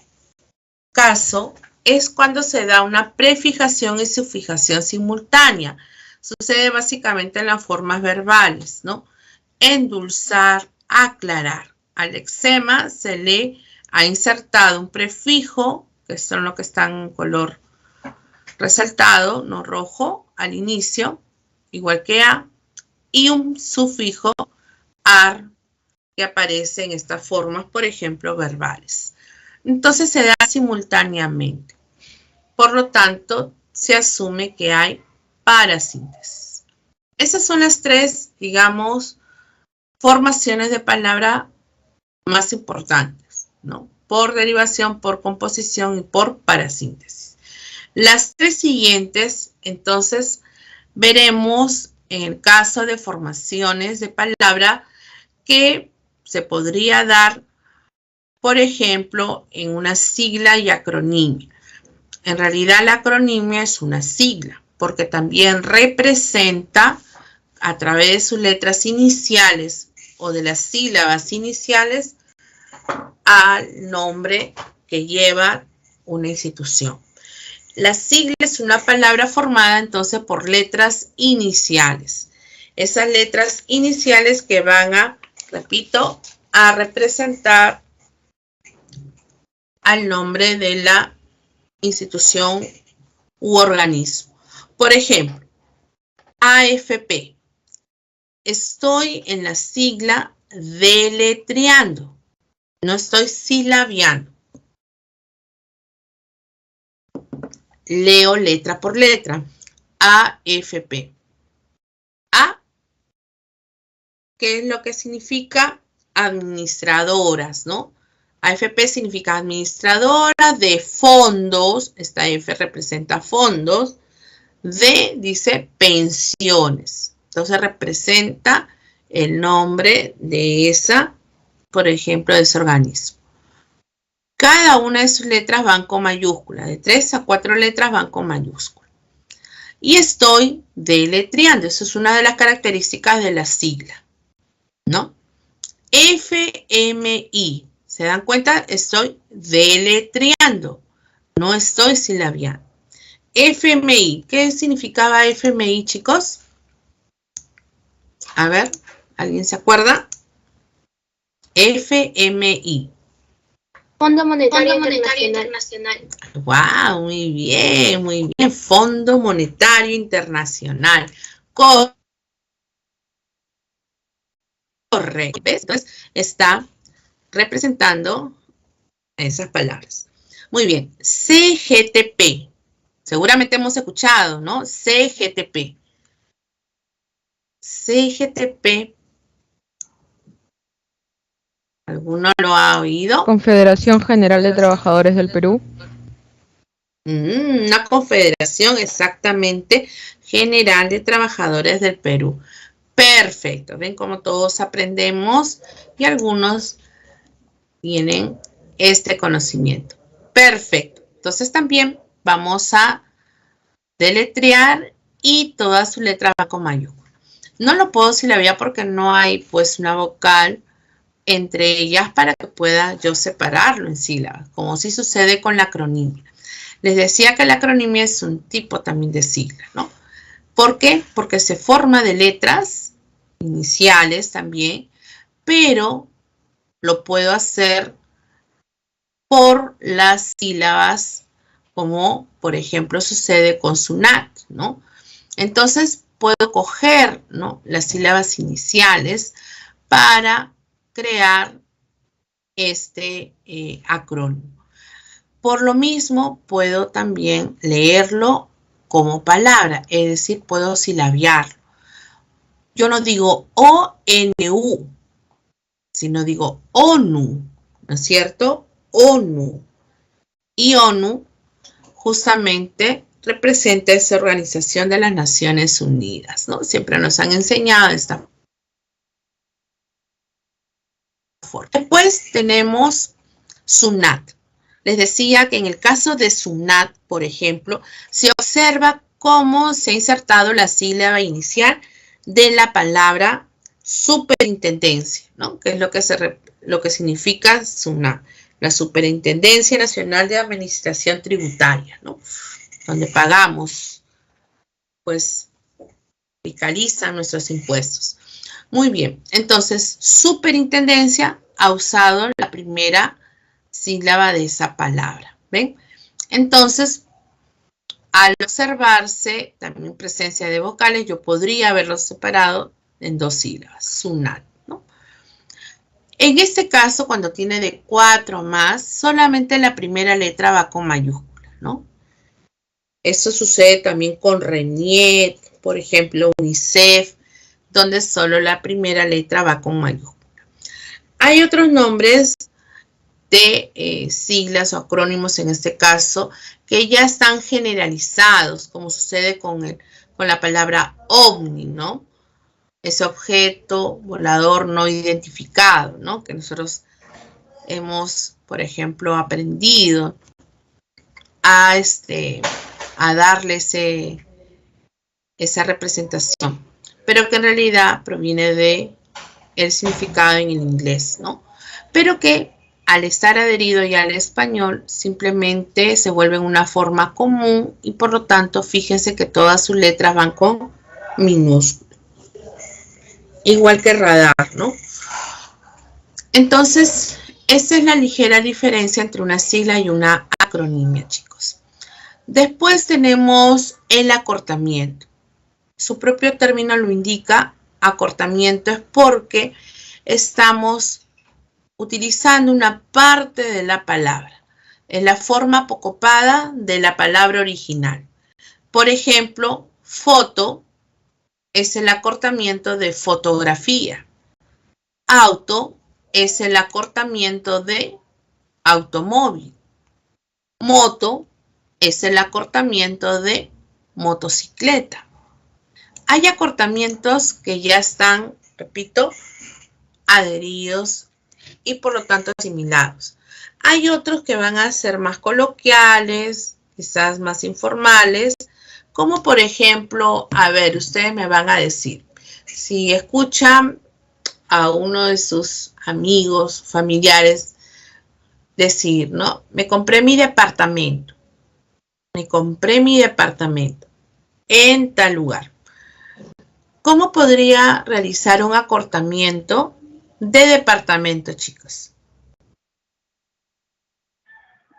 caso es cuando se da una prefijación y sufijación simultánea. Sucede básicamente en las formas verbales, ¿no? Endulzar, aclarar. Al lexema se le ha insertado un prefijo, que son los que están en color resaltado, no rojo, al inicio, igual que a, y un sufijo ar, que aparece en estas formas, por ejemplo, verbales. Entonces se da simultáneamente. Por lo tanto, se asume que hay parasíntesis. Esas son las tres, digamos, formaciones de palabra más importantes, ¿no? Por derivación, por composición y por parasíntesis. Las tres siguientes, entonces, veremos en el caso de formaciones de palabra que se podría dar, por ejemplo, en una sigla y acronimia. En realidad, la acronimia es una sigla, porque también representa, a través de sus letras iniciales o de las sílabas iniciales, al nombre que lleva una institución. La sigla es una palabra formada entonces por letras iniciales. Esas letras iniciales que van a, repito, a representar al nombre de la institución u organismo. Por ejemplo, AFP. Estoy en la sigla deletreando. No estoy silabiando. Leo letra por letra. AFP. A, ¿qué es lo que significa? Administradoras, ¿no? AFP significa administradora de fondos. Esta F representa fondos D dice pensiones. Entonces representa el nombre de esa, por ejemplo, de ese organismo. Cada una de sus letras van con mayúscula. De 3 a 4 letras van con mayúscula. Y estoy deletreando. Eso es una de las características de la sigla, ¿no? FMI. ¿Se dan cuenta? Estoy deletreando. No estoy silabiando. FMI. ¿Qué significaba FMI, chicos? A ver, ¿alguien se acuerda? FMI. Fondo Monetario Internacional. ¡Wow! Muy bien, muy bien. Fondo Monetario Internacional. Correcto. Entonces, está representando esas palabras. Muy bien. CGTP. Seguramente hemos escuchado, ¿no? CGTP. CGTP. ¿Alguno lo ha oído? Confederación General de Trabajadores del Perú. Una confederación exactamente general de trabajadores del Perú. Perfecto. Ven cómo todos aprendemos y algunos tienen este conocimiento. Perfecto. Entonces también vamos a deletrear y todas sus letras van con mayúscula. No lo puedo silabiar porque no hay pues una vocal entre ellas para que pueda yo separarlo en sílabas, como si sucede con la acronimia. Les decía que la acronimia es un tipo también de sigla, ¿no? ¿Por qué? Porque se forma de letras iniciales también, pero lo puedo hacer por las sílabas, como por ejemplo sucede con SUNAT, ¿no? Entonces puedo coger, ¿no?, las sílabas iniciales para crear este acrónimo. Por lo mismo, puedo también leerlo como palabra, es decir, puedo silabiarlo. Yo no digo ONU, sino digo ONU, ¿no es cierto? ONU. Y ONU justamente representa esa Organización de las Naciones Unidas, ¿no? Siempre nos han enseñado esta forma. Después tenemos SUNAT. Les decía que en el caso de SUNAT, por ejemplo, se observa cómo se ha insertado la sílaba inicial de la palabra superintendencia, ¿no? Que es lo que significa SUNAT, la Superintendencia Nacional de Administración Tributaria, ¿no? Donde pagamos, pues, fiscalizan nuestros impuestos. Muy bien, entonces, superintendencia ha usado la primera sílaba de esa palabra, ¿ven? Entonces, al observarse también presencia de vocales, yo podría haberlo separado en dos sílabas, SUNAT, ¿no? En este caso, cuando tiene de 4 más, solamente la primera letra va con mayúscula, ¿no? Esto sucede también con RENIET, por ejemplo, UNICEF, donde solo la primera letra va con mayúscula. Hay otros nombres de siglas o acrónimos en este caso que ya están generalizados, como sucede con la palabra OVNI, ¿no? Ese objeto volador no identificado, ¿no? Que nosotros hemos, por ejemplo, aprendido a darle esa representación, pero que en realidad proviene de el significado en el inglés, ¿no? Pero que al estar adherido ya al español, simplemente se vuelve una forma común y por lo tanto, fíjense que todas sus letras van con minúscula. Igual que radar, ¿no? Entonces, esa es la ligera diferencia entre una sigla y una acronimia, chicos. Después tenemos el acortamiento. Su propio término lo indica. Acortamiento es porque estamos utilizando una parte de la palabra. Es la forma apocopada de la palabra original. Por ejemplo, foto es el acortamiento de fotografía. Auto es el acortamiento de automóvil. Moto es el acortamiento de motocicleta. Hay acortamientos que ya están, repito, adheridos y por lo tanto asimilados. Hay otros que van a ser más coloquiales, quizás más informales, como por ejemplo, a ver, ustedes me van a decir, si escuchan a uno de sus amigos, familiares, decir, ¿no? Me compré mi departamento. Me compré mi departamento en tal lugar. ¿Cómo podría realizar un acortamiento de departamento, chicos?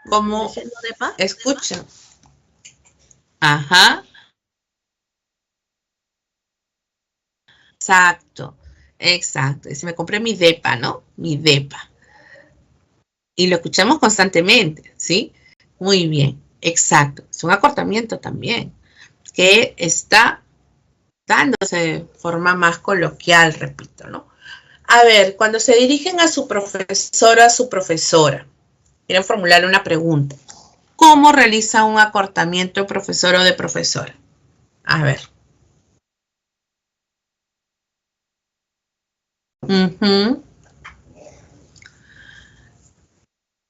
¿Cómo escuchan? Ajá. Exacto, exacto. Dice, me compré mi depa, ¿no? Mi depa. Y lo escuchamos constantemente, ¿sí? Muy bien, exacto. Es un acortamiento también, que está dándose de forma más coloquial, repito, ¿no? A ver, cuando se dirigen a su profesora, quieren formular una pregunta. ¿Cómo realiza un acortamiento de profesor o de profesora? A ver.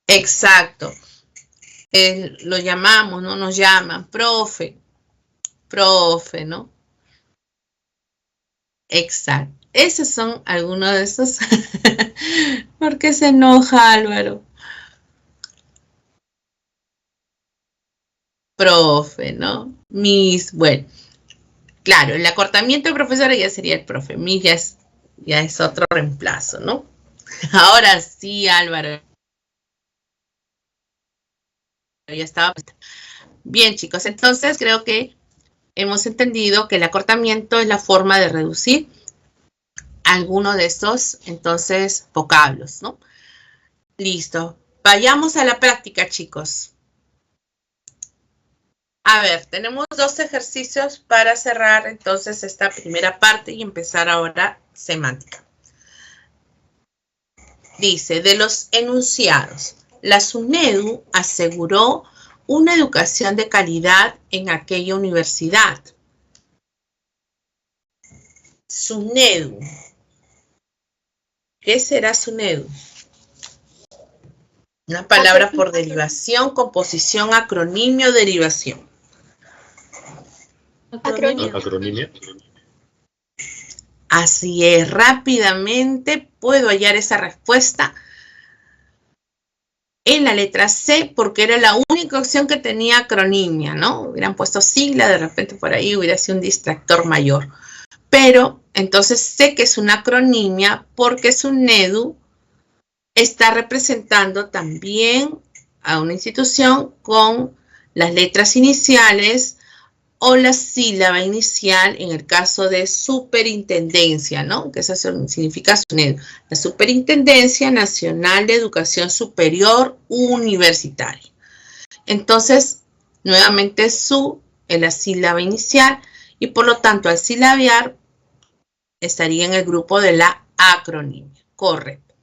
Exacto. Lo llamamos, ¿no? Nos llaman, profe, ¿no? Exacto. Esos son algunos de esos. ¿Por qué se enoja, Álvaro? Profe, ¿no? Miss, bueno. Claro, el acortamiento de profesora ya sería el profe. Miss ya es otro reemplazo, ¿no? Ahora sí, Álvaro. Ya estaba. Bien, chicos, entonces creo que hemos entendido que el acortamiento es la forma de reducir alguno de estos, entonces, vocablos, ¿no? Listo. Vayamos a la práctica, chicos. A ver, tenemos 2 ejercicios para cerrar entonces esta primera parte y empezar ahora semántica. Dice, de los enunciados, la SUNEDU aseguró una educación de calidad en aquella universidad. SUNEDU. ¿Qué será SUNEDU? Una palabra por derivación, composición, acronimio, derivación. Acronimio. Así es, rápidamente puedo hallar esa respuesta en la letra C porque era la única opción que tenía acronimia, ¿no? Hubieran puesto sigla, de repente por ahí hubiera sido un distractor mayor. Pero entonces sé que es una acronimia porque SUNEDU está representando también a una institución con las letras iniciales o la sílaba inicial en el caso de superintendencia, ¿no? Que eso significa SUNEDU, la Superintendencia Nacional de Educación Superior Universitaria. Entonces, nuevamente su en la sílaba inicial y por lo tanto al silabear estaría en el grupo de la acronimia. Correcto.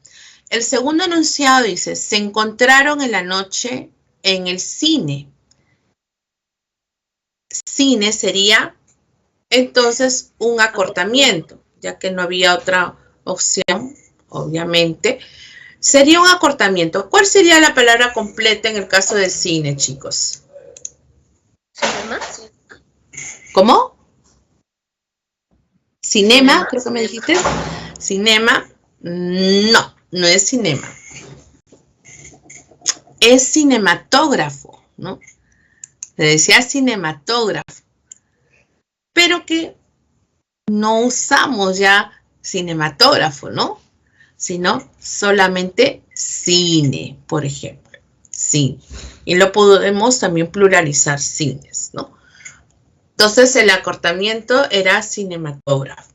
El segundo enunciado dice, se encontraron en la noche en el cine. Cine sería entonces un acortamiento, ya que no había otra opción, obviamente. Sería un acortamiento. ¿Cuál sería la palabra completa en el caso del cine, chicos? ¿Cinema? ¿Cómo? Cinema, creo que me dijiste. Cinema, no, no es cinema. Es cinematógrafo, ¿no? Le decía cinematógrafo. Pero que no usamos ya cinematógrafo, ¿no? Sino solamente cine, por ejemplo. Cine. Y lo podemos también pluralizar cines, ¿no? Entonces el acortamiento era cinematógrafo.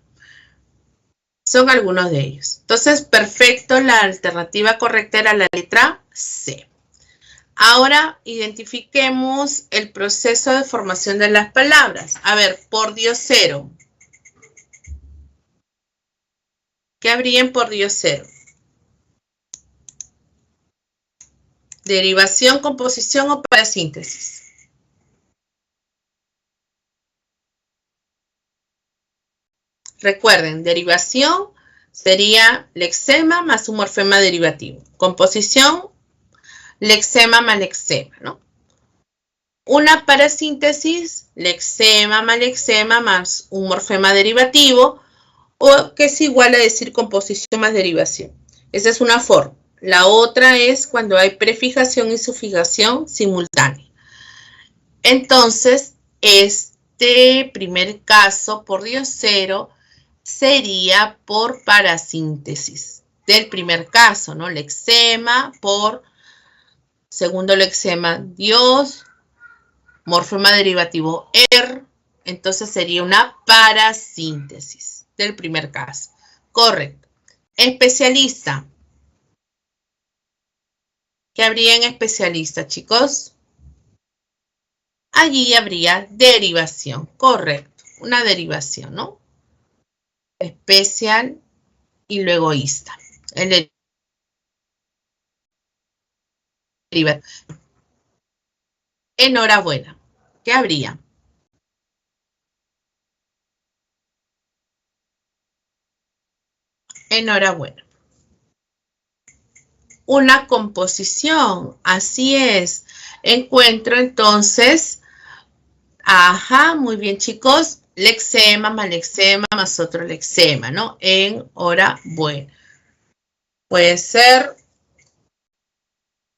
Son algunos de ellos. Entonces, perfecto, la alternativa correcta era la letra C. Ahora identifiquemos el proceso de formación de las palabras. A ver, pordiosero. ¿Qué habría en pordiosero? Derivación, composición o parasíntesis. Recuerden, derivación sería lexema más un morfema derivativo. Composición, lexema más lexema, ¿no? Una parasíntesis, lexema más un morfema derivativo, o que es igual a decir composición más derivación. Esa es una forma. La otra es cuando hay prefijación y sufijación simultánea. Entonces, este primer caso por diosero sería por parasíntesis del primer caso, ¿no? Lexema por segundo lexema Dios, morfema derivativo entonces sería una parasíntesis del primer caso. Correcto. Especialista. ¿Qué habría en especialista, chicos? Allí habría derivación. Correcto. Una derivación, ¿no? Especial y luego ista. El derivativo. Enhorabuena. ¿Qué habría? Enhorabuena. Una composición, así es. Encuentro entonces, muy bien chicos, lexema más otro lexema, ¿no? Enhorabuena. Puede ser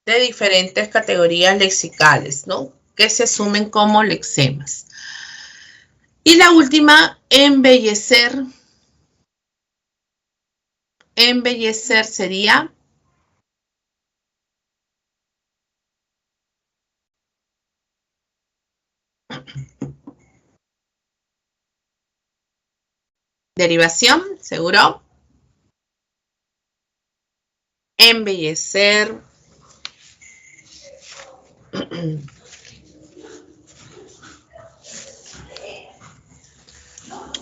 de diferentes categorías lexicales, ¿no? Que se asumen como lexemas. Y la última, embellecer. Embellecer sería derivación, ¿seguro? Embellecer.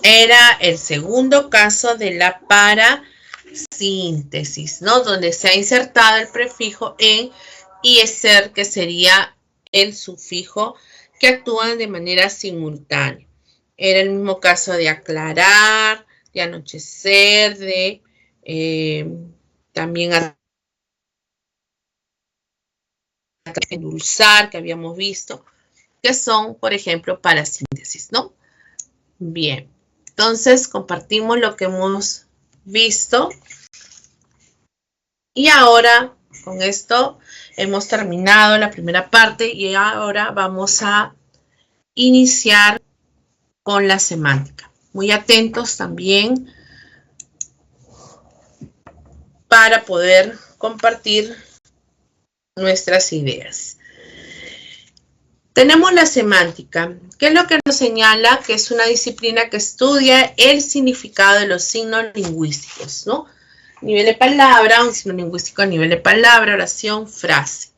Era el segundo caso de la parasíntesis, ¿no? Donde se ha insertado el prefijo en y eser, que sería el sufijo, que actúan de manera simultánea. Era el mismo caso de aclarar, de anochecer, de también endulzar, que habíamos visto, que son, por ejemplo, parasíntesis, ¿no? Bien, entonces compartimos lo que hemos visto. Y ahora, con esto, hemos terminado la primera parte y ahora vamos a iniciar con la semántica. Muy atentos también para poder compartir nuestras ideas. Tenemos la semántica, que es lo que nos señala que es una disciplina que estudia el significado de los signos lingüísticos, ¿no? Nivel de palabra, un signo lingüístico a nivel de palabra, oración, frase.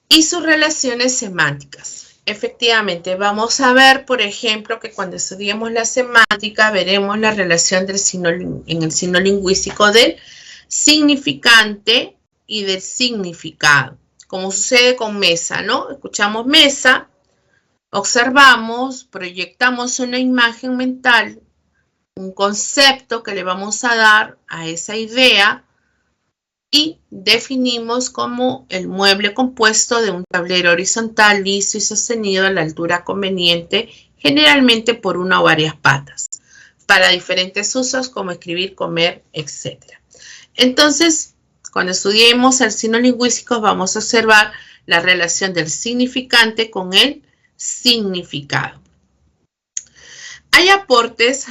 Y sus relaciones semánticas. Efectivamente, vamos a ver, por ejemplo, que cuando estudiemos la semántica, veremos la relación del signo, en el signo lingüístico del significante y del significado. Como sucede con mesa, ¿no? Escuchamos mesa, observamos, proyectamos una imagen mental, un concepto que le vamos a dar a esa idea y definimos como el mueble compuesto de un tablero horizontal, liso y sostenido a la altura conveniente, generalmente por una o varias patas, para diferentes usos como escribir, comer, etc. Entonces, cuando estudiemos el signo lingüístico, vamos a observar la relación del significante con el significado. Hay aportes,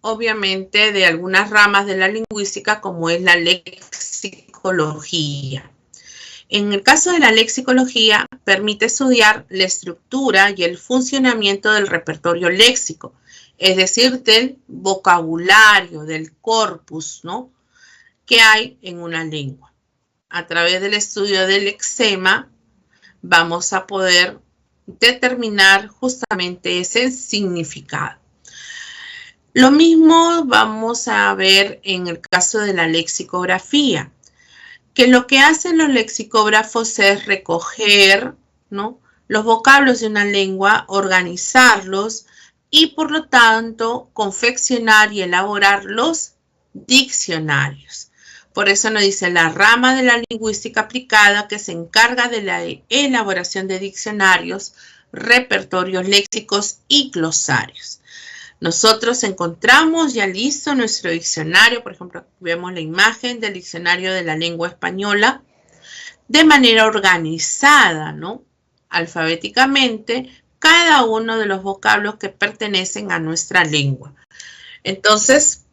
obviamente, de algunas ramas de la lingüística, como es la lexicología. En el caso de la lexicología, permite estudiar la estructura y el funcionamiento del repertorio léxico, es decir, del vocabulario, del corpus, ¿no?, que hay en una lengua. A través del estudio del lexema, vamos a poder determinar justamente ese significado. Lo mismo vamos a ver en el caso de la lexicografía, que lo que hacen los lexicógrafos es recoger, ¿no?, los vocablos de una lengua, organizarlos y por lo tanto confeccionar y elaborar los diccionarios. Por eso nos dice la rama de la lingüística aplicada que se encarga de la elaboración de diccionarios, repertorios léxicos y glosarios. Nosotros encontramos ya listo nuestro diccionario, por ejemplo, aquí vemos la imagen del diccionario de la lengua española, de manera organizada, ¿no? Alfabéticamente, cada uno de los vocablos que pertenecen a nuestra lengua. Entonces,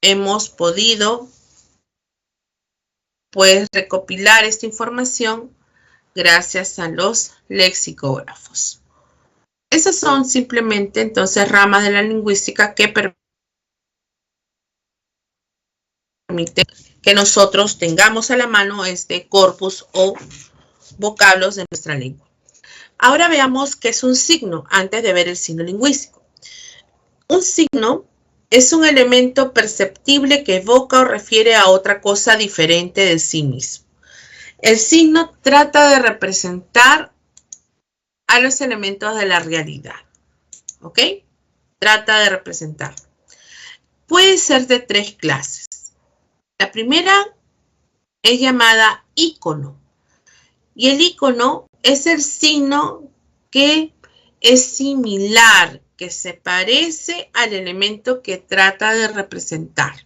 hemos podido, pues, recopilar esta información gracias a los lexicógrafos. Esas son simplemente, entonces, ramas de la lingüística que permiten que nosotros tengamos a la mano este corpus o vocablos de nuestra lengua. Ahora veamos qué es un signo antes de ver el signo lingüístico. Un signo es un elemento perceptible que evoca o refiere a otra cosa diferente de sí mismo. El signo trata de representar a los elementos de la realidad. ¿Ok? Trata de representar. Puede ser de tres clases. La primera es llamada ícono. Y el ícono es el signo que es similar, que se parece al elemento que trata de representar.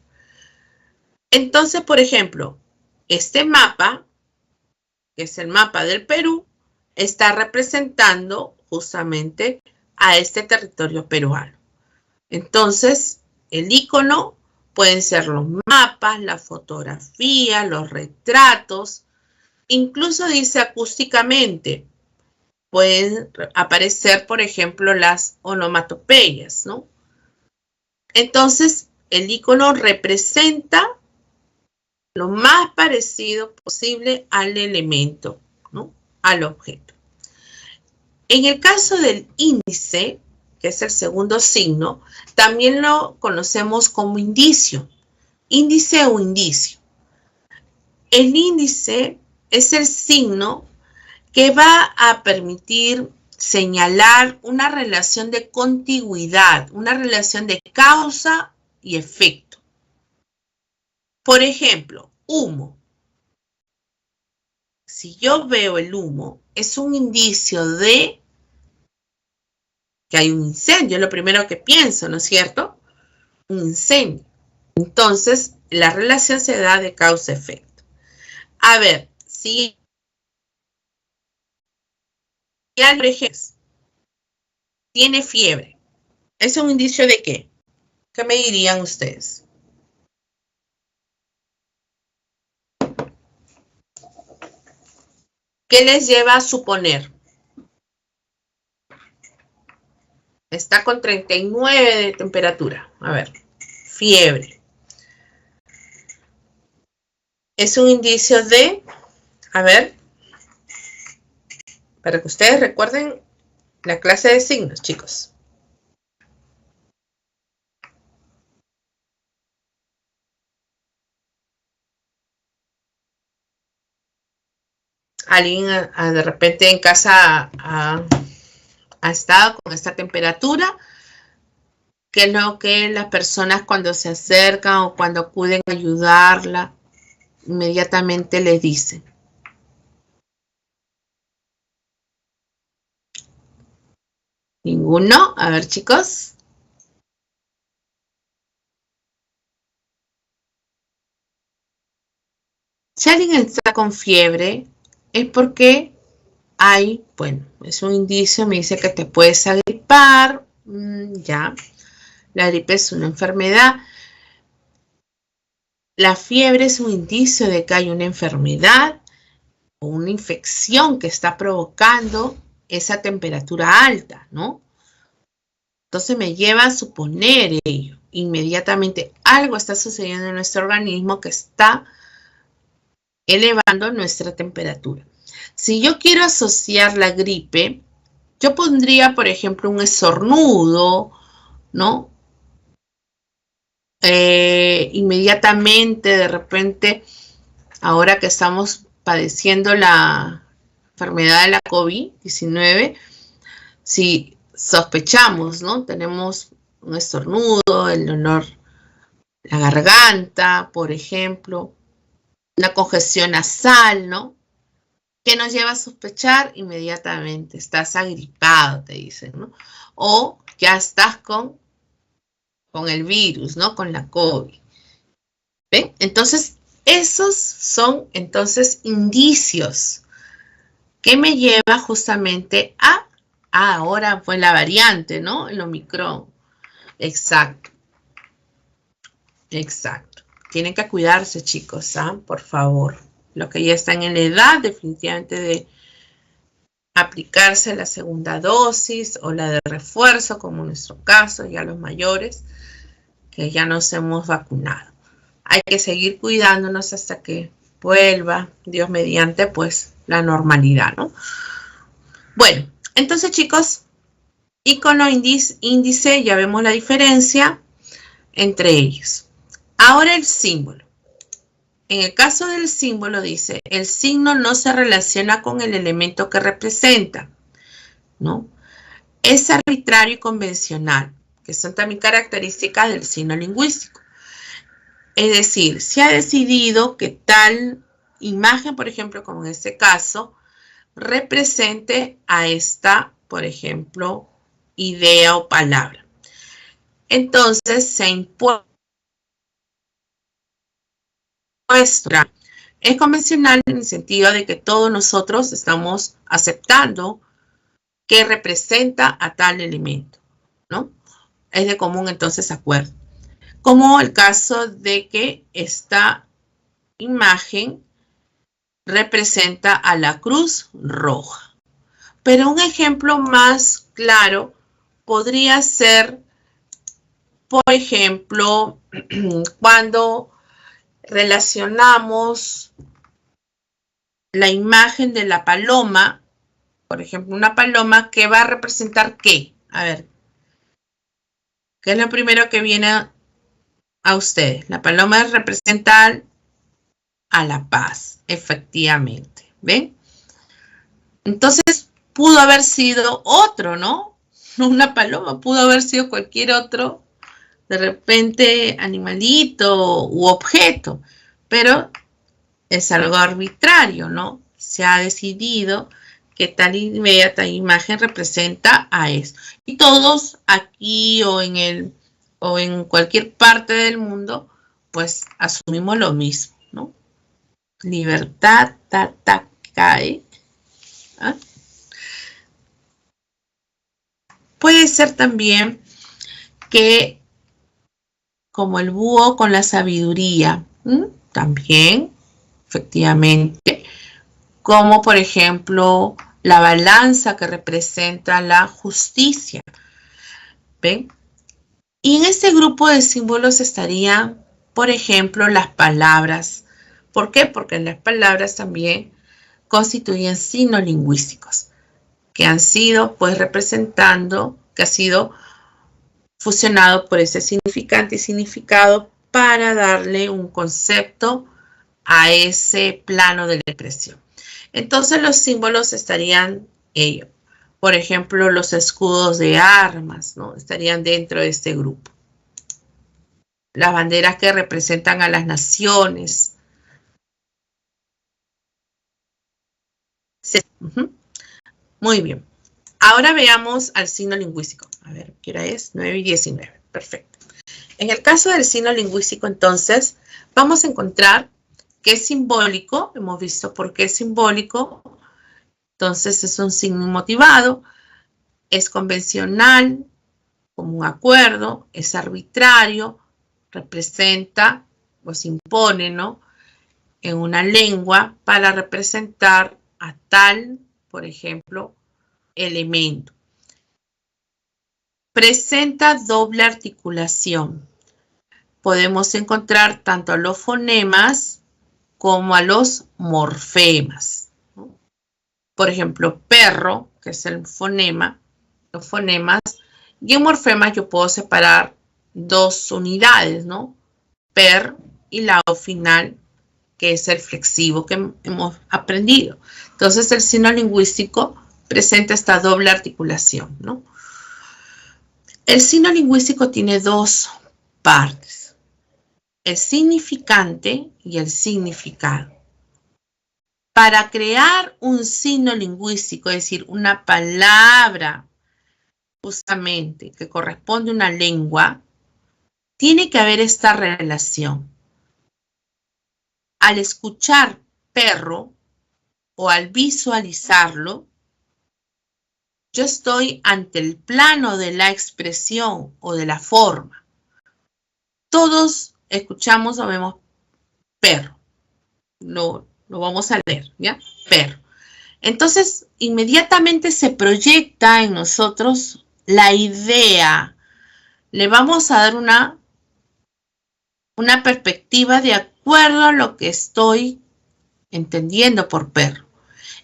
Entonces, por ejemplo, este mapa, que es el mapa del Perú, está representando justamente a este territorio peruano. Entonces, el ícono pueden ser los mapas, la fotografía, los retratos, incluso dice acústicamente. Pueden aparecer, por ejemplo, las onomatopeyas, ¿no? Entonces, el ícono representa lo más parecido posible al elemento, ¿no? Al objeto. En el caso del índice, que es el segundo signo, también lo conocemos como indicio. Índice o indicio. El índice es el signo que va a permitir señalar una relación de contigüidad, una relación de causa y efecto. Por ejemplo, humo. Si yo veo el humo, es un indicio de que hay un incendio, es lo primero que pienso, ¿no es cierto? Un incendio. Entonces, la relación se da de causa-efecto. A ver, si tiene fiebre, ¿es un indicio de qué? ¿Qué me dirían ustedes? ¿Qué les lleva a suponer? Está con 39 de temperatura. A ver, fiebre. Es un indicio de, a ver, para que ustedes recuerden la clase de signos, chicos. Alguien de repente en casa ha estado con esta temperatura, que es lo que las personas cuando se acercan o cuando acuden a ayudarla, inmediatamente les dicen. ¿Ninguno? A ver, chicos. Si alguien está con fiebre, es porque hay, bueno, es un indicio, me dice que te puedes agripar, ya. La gripe es una enfermedad. La fiebre es un indicio de que hay una enfermedad o una infección que está provocando esa temperatura alta, ¿no? Entonces me lleva a suponer ello. Inmediatamente algo está sucediendo en nuestro organismo que está elevando nuestra temperatura. Si yo quiero asociar la gripe, yo pondría, por ejemplo, un estornudo, ¿no? Inmediatamente, de repente, ahora que estamos padeciendo la enfermedad de la COVID-19, si sospechamos, ¿no? Tenemos un estornudo, el dolor, la garganta, por ejemplo, una congestión nasal, ¿no? ¿Qué nos lleva a sospechar? Inmediatamente, estás agripado, te dicen, ¿no? O ya estás con el virus, ¿no? Con la COVID. ¿Ven? Entonces, esos son entonces indicios que me lleva justamente a ahora fue la variante, ¿no? El Omicron. Exacto. Exacto. Tienen que cuidarse, chicos, ¿ah? Por favor. Los que ya están en la edad, definitivamente, de aplicarse la segunda dosis o la de refuerzo, como en nuestro caso, ya los mayores, que ya nos hemos vacunado. Hay que seguir cuidándonos hasta que vuelva, Dios mediante, pues, la normalidad, ¿no? Bueno, entonces, chicos, icono, índice, ya vemos la diferencia entre ellos. Ahora el símbolo. En el caso del símbolo dice, el signo no se relaciona con el elemento que representa, ¿no? Es arbitrario y convencional, que son también características del signo lingüístico. Es decir, se ha decidido que tal imagen, por ejemplo, como en este caso, represente a esta, por ejemplo, idea o palabra. Entonces, se impone. Es convencional en el sentido de que todos nosotros estamos aceptando que representa a tal elemento, ¿no? Es de común entonces acuerdo. Como el caso de que esta imagen representa a la Cruz Roja. Pero un ejemplo más claro podría ser, por ejemplo, cuando relacionamos la imagen de la paloma, por ejemplo, una paloma que va a representar ¿qué? A ver, ¿qué es lo primero que viene a ustedes? La paloma representa a la paz, efectivamente, ¿ven? Entonces, pudo haber sido otro, ¿no? Una paloma, pudo haber sido cualquier otro, de repente, animalito u objeto, pero es algo arbitrario, ¿no? Se ha decidido que tal inmediata imagen representa a eso. Y todos aquí o en cualquier parte del mundo, pues asumimos lo mismo, ¿no? Libertad, cae. ¿Ah? Puede ser también que como el búho con la sabiduría, también, efectivamente, como por ejemplo la balanza que representa la justicia. ¿Ven? Y en este grupo de símbolos estarían, por ejemplo, las palabras. ¿Por qué? Porque las palabras también constituyen signos lingüísticos que han sido, pues, representando, que ha sido fusionado por ese significante y significado para darle un concepto a ese plano de la expresión. Entonces los símbolos estarían ellos. Por ejemplo, los escudos de armas, ¿no? Estarían dentro de este grupo. Las banderas que representan a las naciones. Sí. Muy bien. Ahora veamos al signo lingüístico. A ver, ¿qué hora es? 9:19. Perfecto. En el caso del signo lingüístico, entonces, vamos a encontrar que es simbólico. Hemos visto por qué es simbólico. Entonces, es un signo motivado. Es convencional, como un acuerdo. Es arbitrario. Representa o se impone, ¿no? En una lengua para representar a tal, por ejemplo, elemento. Presenta doble articulación. Podemos encontrar tanto a los fonemas como a los morfemas, ¿no? Por ejemplo, perro, que es el fonema, los fonemas, y en morfemas yo puedo separar dos unidades, ¿no? Per y la O final, que es el flexivo que hemos aprendido. Entonces, el signo lingüístico presenta esta doble articulación, ¿no? El signo lingüístico tiene dos partes, el significante y el significado. Para crear un signo lingüístico, es decir, una palabra justamente que corresponde a una lengua, tiene que haber esta relación. Al escuchar perro o al visualizarlo, yo estoy ante el plano de la expresión o de la forma. Todos escuchamos o vemos perro. Lo vamos a leer, ¿ya? Perro. Entonces, inmediatamente se proyecta en nosotros la idea. Le vamos a dar una perspectiva de acuerdo a lo que estoy entendiendo por perro.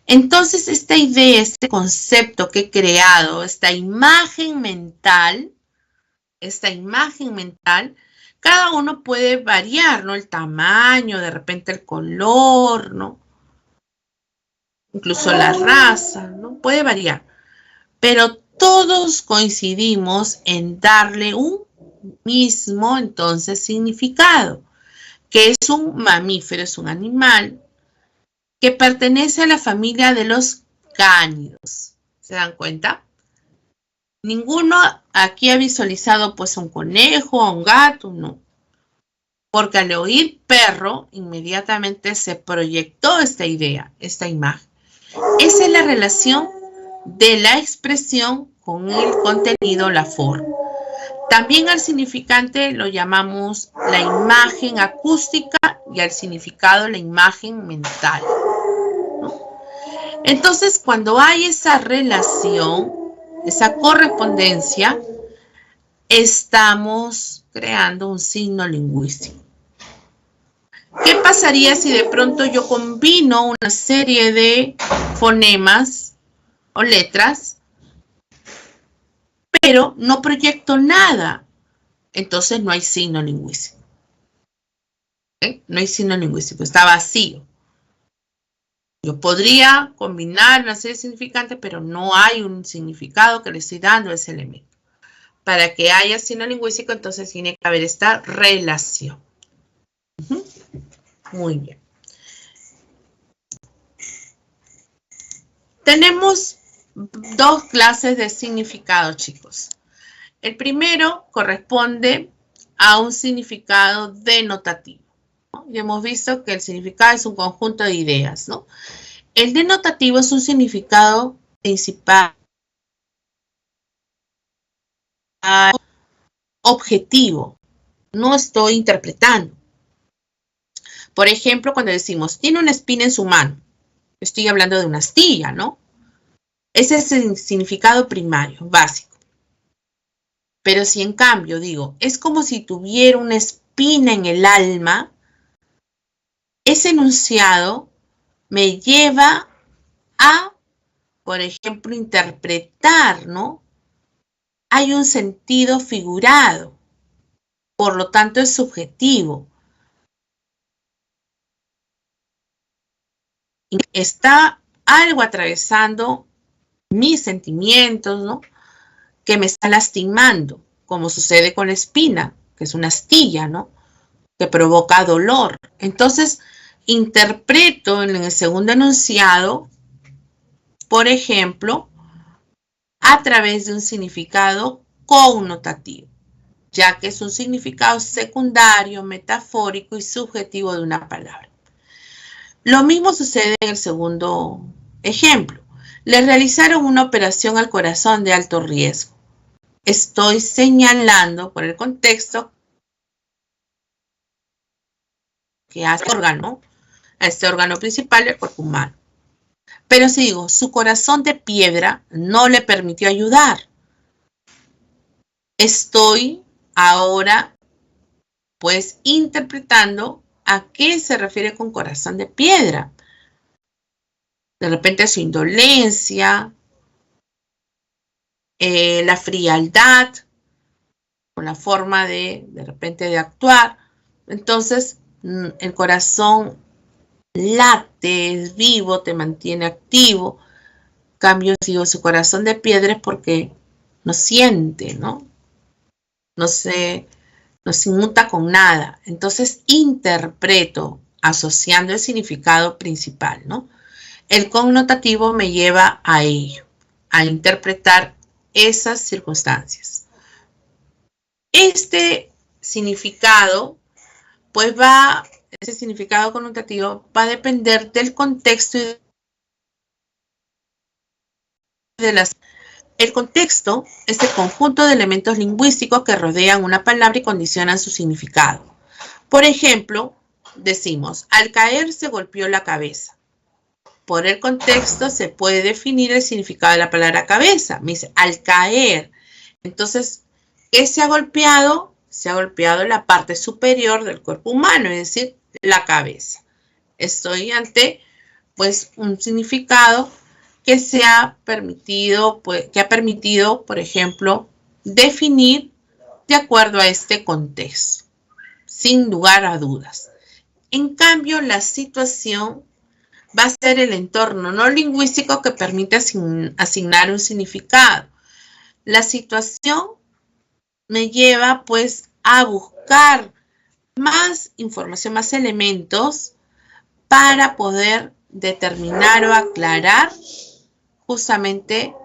Entonces, esta idea, este concepto que he creado, esta imagen mental, cada uno puede variar, ¿no? El tamaño, de repente el color, ¿no? Incluso la raza, ¿no? Puede variar. Pero todos coincidimos en darle un mismo, entonces, significado, que es un mamífero, es un animal que pertenece a la familia de los cánidos. ¿Se dan cuenta? Ninguno aquí ha visualizado pues un conejo o un gato, no. Porque al oír perro, inmediatamente se proyectó esta idea, esta imagen. Esa es la relación de la expresión con el contenido, la forma. También al significante lo llamamos la imagen acústica y al significado la imagen mental. Entonces, cuando hay esa relación, esa correspondencia, estamos creando un signo lingüístico. ¿Qué pasaría si de pronto yo combino una serie de fonemas o letras, pero no proyecto nada? Entonces no hay signo lingüístico. ¿Okay? No hay signo lingüístico, está vacío. Yo podría combinar una serie de significantes, pero no hay un significado que le estoy dando a ese elemento. Para que haya signo lingüístico, entonces tiene que haber esta relación. Muy bien. Tenemos dos clases de significado, chicos. El primero corresponde a un significado denotativo, ¿no? Ya hemos visto que el significado es un conjunto de ideas, ¿no? El denotativo es un significado principal, objetivo. No estoy interpretando. Por ejemplo, cuando decimos, tiene una espina en su mano, estoy hablando de una astilla, ¿no? Ese es el significado primario, básico. Pero si en cambio digo, es como si tuviera una espina en el alma, ese enunciado me lleva a, por ejemplo, interpretar, ¿no? Hay un sentido figurado, por lo tanto es subjetivo. Está algo atravesando mis sentimientos, ¿no? Que me está lastimando, como sucede con la espina, que es una astilla, ¿no? Que provoca dolor. Entonces, interpreto en el segundo enunciado, por ejemplo, a través de un significado connotativo, ya que es un significado secundario, metafórico y subjetivo de una palabra. Lo mismo sucede en el segundo ejemplo. Le realizaron una operación al corazón de alto riesgo. Estoy señalando por el contexto que hace a este órgano principal del cuerpo humano. Pero si digo, su corazón de piedra no le permitió ayudar. Estoy ahora pues interpretando a qué se refiere con corazón de piedra. De repente su indolencia, la frialdad, o la forma de repente de actuar. Entonces, el corazón late, es vivo, te mantiene activo. En cambio, si digo su corazón de piedra es porque no siente, ¿no? no se inmuta con nada. Entonces interpreto asociando el significado principal, ¿no? El connotativo me lleva a ello, a interpretar esas circunstancias. Este significado, pues ese significado connotativo va a depender del contexto y de las... El contexto es el conjunto de elementos lingüísticos que rodean una palabra y condicionan su significado. Por ejemplo, decimos, al caer se golpeó la cabeza. Por el contexto se puede definir el significado de la palabra cabeza. Me dice, al caer. Entonces, ¿qué se ha golpeado? Se ha golpeado la parte superior del cuerpo humano, es decir, la cabeza. Estoy ante, pues, un significado que se ha permitido, por ejemplo, definir de acuerdo a este contexto, sin lugar a dudas. En cambio, la situación va a ser el entorno no lingüístico que permite asignar un significado. La situación me lleva, pues, a buscar más información, más elementos para poder determinar o aclarar justamente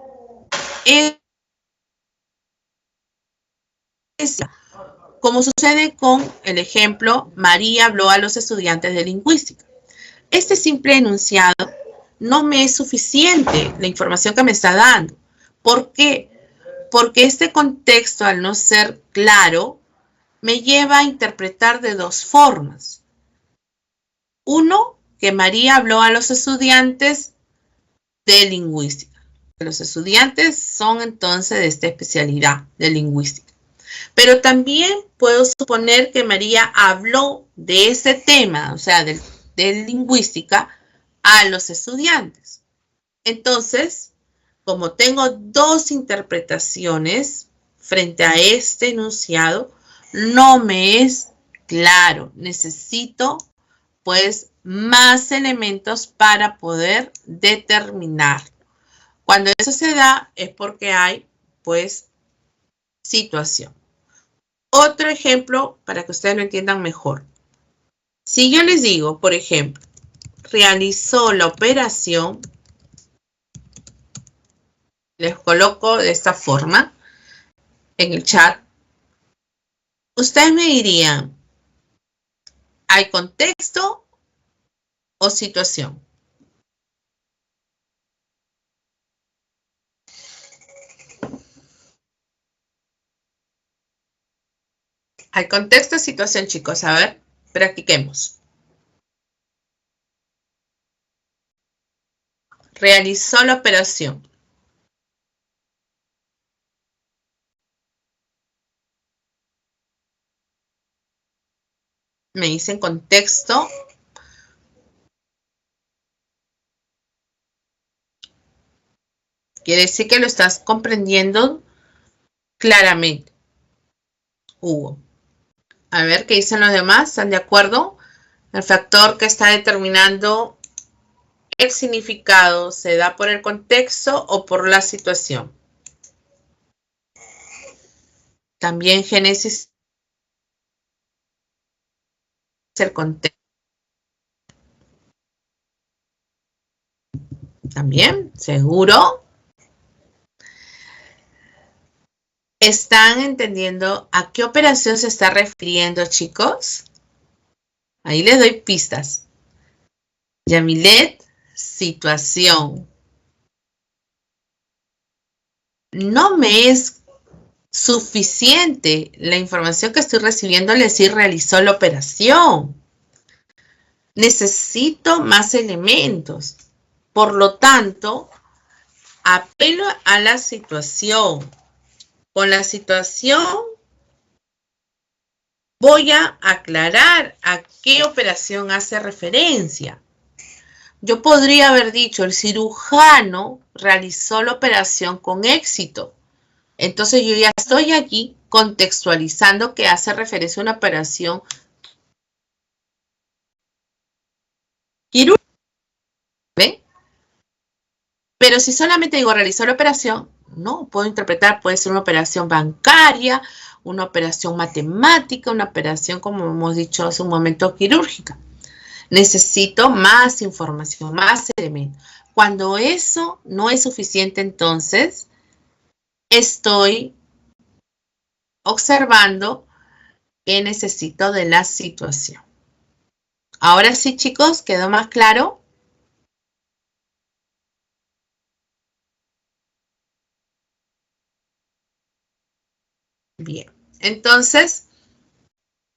como sucede con el ejemplo, María habló a los estudiantes de lingüística. Este simple enunciado no me es suficiente la información que me está dando. ¿Por qué? Porque este contexto, al no ser claro, me lleva a interpretar de dos formas. Uno, que María habló a los estudiantes de lingüística. Los estudiantes son entonces de esta especialidad de lingüística. Pero también puedo suponer que María habló de ese tema, o sea, de lingüística, a los estudiantes. Entonces, como tengo dos interpretaciones frente a este enunciado, no me es claro. Necesito, pues, más elementos para poder determinar. Cuando eso se da es porque hay, pues, situación. Otro ejemplo para que ustedes lo entiendan mejor. Si yo les digo, por ejemplo, realizó la operación, les coloco de esta forma en el chat, ustedes me dirían, ¿hay contexto o situación? Hay contexto o situación, chicos. A ver, practiquemos. Realizó la operación. Me dicen contexto. Quiere decir que lo estás comprendiendo claramente. Hugo. A ver, ¿qué dicen los demás? ¿Están de acuerdo? El factor que está determinando el significado se da por el contexto o por la situación. También Génesis es el contexto. También, seguro. ¿Están entendiendo a qué operación se está refiriendo, chicos? Ahí les doy pistas. Yamilet, situación. No me es suficiente la información que estoy recibiendo al decir realizó la operación. Necesito más elementos. Por lo tanto, apelo a la situación. Con la situación voy a aclarar a qué operación hace referencia. Yo podría haber dicho, el cirujano realizó la operación con éxito. Entonces yo ya estoy aquí contextualizando que hace referencia a una operación quirúrgica. ¿Ve? Pero si solamente digo realizó la operación, ¿no? Puedo interpretar, puede ser una operación bancaria, una operación matemática, una operación, como hemos dicho hace un momento, quirúrgica. Necesito más información, más elementos. Cuando eso no es suficiente, entonces estoy observando que necesito de la situación. Ahora sí, chicos, ¿quedó más claro? Bien, entonces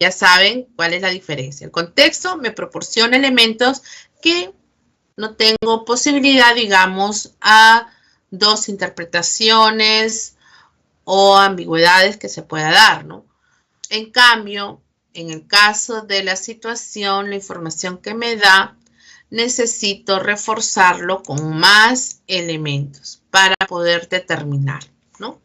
ya saben cuál es la diferencia. El contexto me proporciona elementos que no tengo posibilidad, digamos, a dos interpretaciones o ambigüedades que se pueda dar, ¿no? En cambio, en el caso de la situación, la información que me da, necesito reforzarlo con más elementos para poder determinar, ¿no?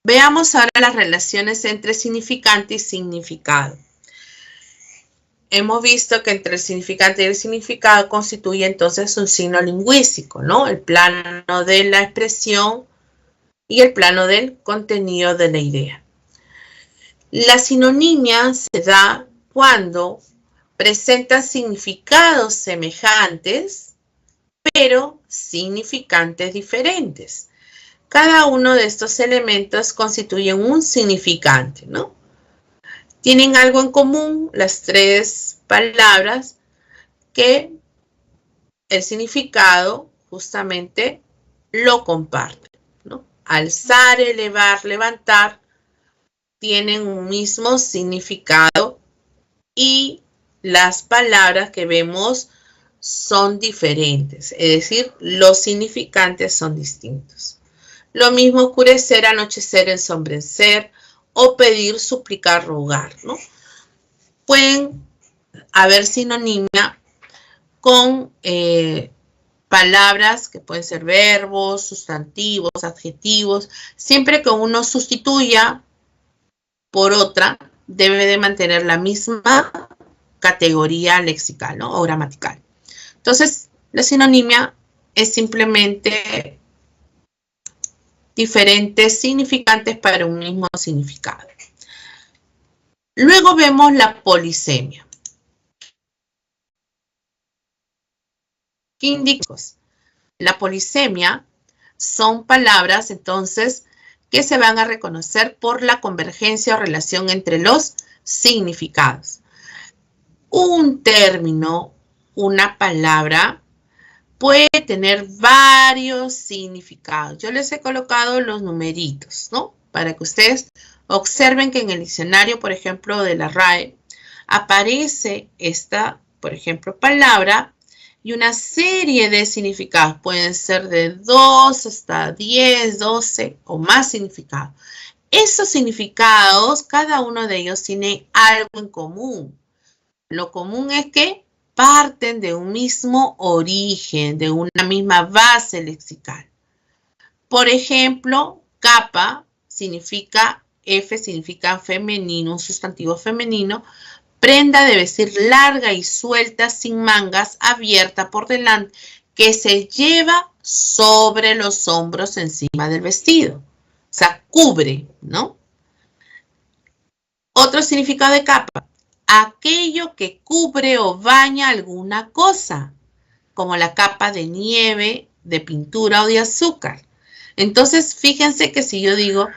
Veamos ahora las relaciones entre significante y significado. Hemos visto que entre el significante y el significado constituye entonces un signo lingüístico, ¿no? El plano de la expresión y el plano del contenido de la idea. La sinonimia se da cuando presenta significados semejantes, pero significantes diferentes. Cada uno de estos elementos constituye un significante, ¿no? Tienen algo en común las tres palabras que el significado justamente lo comparte, ¿no? Alzar, elevar, levantar tienen un mismo significado y las palabras que vemos son diferentes, es decir, los significantes son distintos. Lo mismo oscurecer, anochecer, ensombrecer o pedir, suplicar, rogar, ¿no? Pueden haber sinonimia con palabras que pueden ser verbos, sustantivos, adjetivos. Siempre que uno sustituya por otra, debe de mantener la misma categoría lexical, ¿no? O gramatical. Entonces, la sinonimia es simplemente diferentes significantes para un mismo significado. Luego vemos la polisemia. ¿Qué indica? La polisemia son palabras, entonces, que se van a reconocer por la convergencia o relación entre los significados. Un término, una palabra, puede tener varios significados. Yo les he colocado los numeritos, ¿no? Para que ustedes observen que en el diccionario, por ejemplo, de la RAE, aparece esta, por ejemplo, palabra y una serie de significados. Pueden ser de 2 hasta 10, 12 o más significados. Esos significados, cada uno de ellos tiene algo en común. Lo común es que parten de un mismo origen, de una misma base lexical. Por ejemplo, capa significa, F significa femenino, un sustantivo femenino, prenda de vestir larga y suelta, sin mangas, abierta por delante, que se lleva sobre los hombros encima del vestido. O sea, cubre, ¿no? Otro significado de capa. Aquello que cubre o baña alguna cosa, como la capa de nieve, de pintura o de azúcar. Entonces, fíjense que si yo digo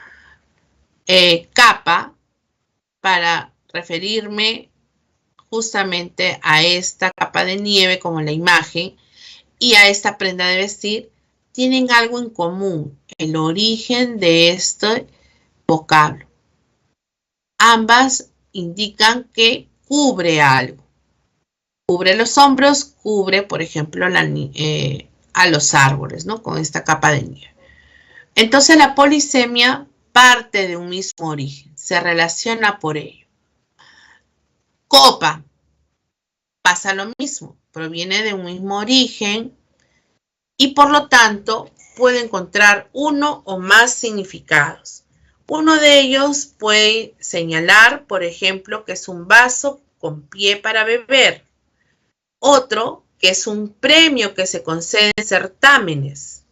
capa, para referirme justamente a esta capa de nieve, como la imagen, y a esta prenda de vestir, tienen algo en común, el origen de este vocablo. Ambas indican que cubre algo. Cubre los hombros, cubre, por ejemplo, a los árboles, ¿no? Con esta capa de nieve. Entonces, la polisemia parte de un mismo origen, se relaciona por ello. Copa, pasa lo mismo, proviene de un mismo origen y por lo tanto puede encontrar uno o más significados. Uno de ellos puede señalar, por ejemplo, que es un vaso con pie para beber. Otro, que es un premio que se concede en certámenes,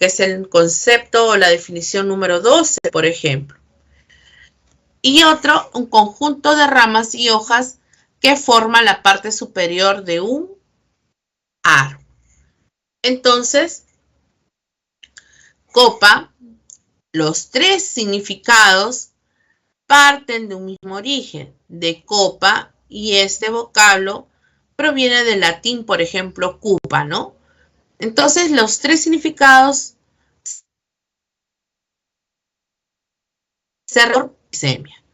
que es el concepto o la definición número 12, por ejemplo. Y otro, un conjunto de ramas y hojas que forma la parte superior de un árbol. Entonces, copa, los tres significados parten de un mismo origen, de copa, y este vocablo proviene del latín, por ejemplo, cupa, ¿no? Entonces, los tres significados se semia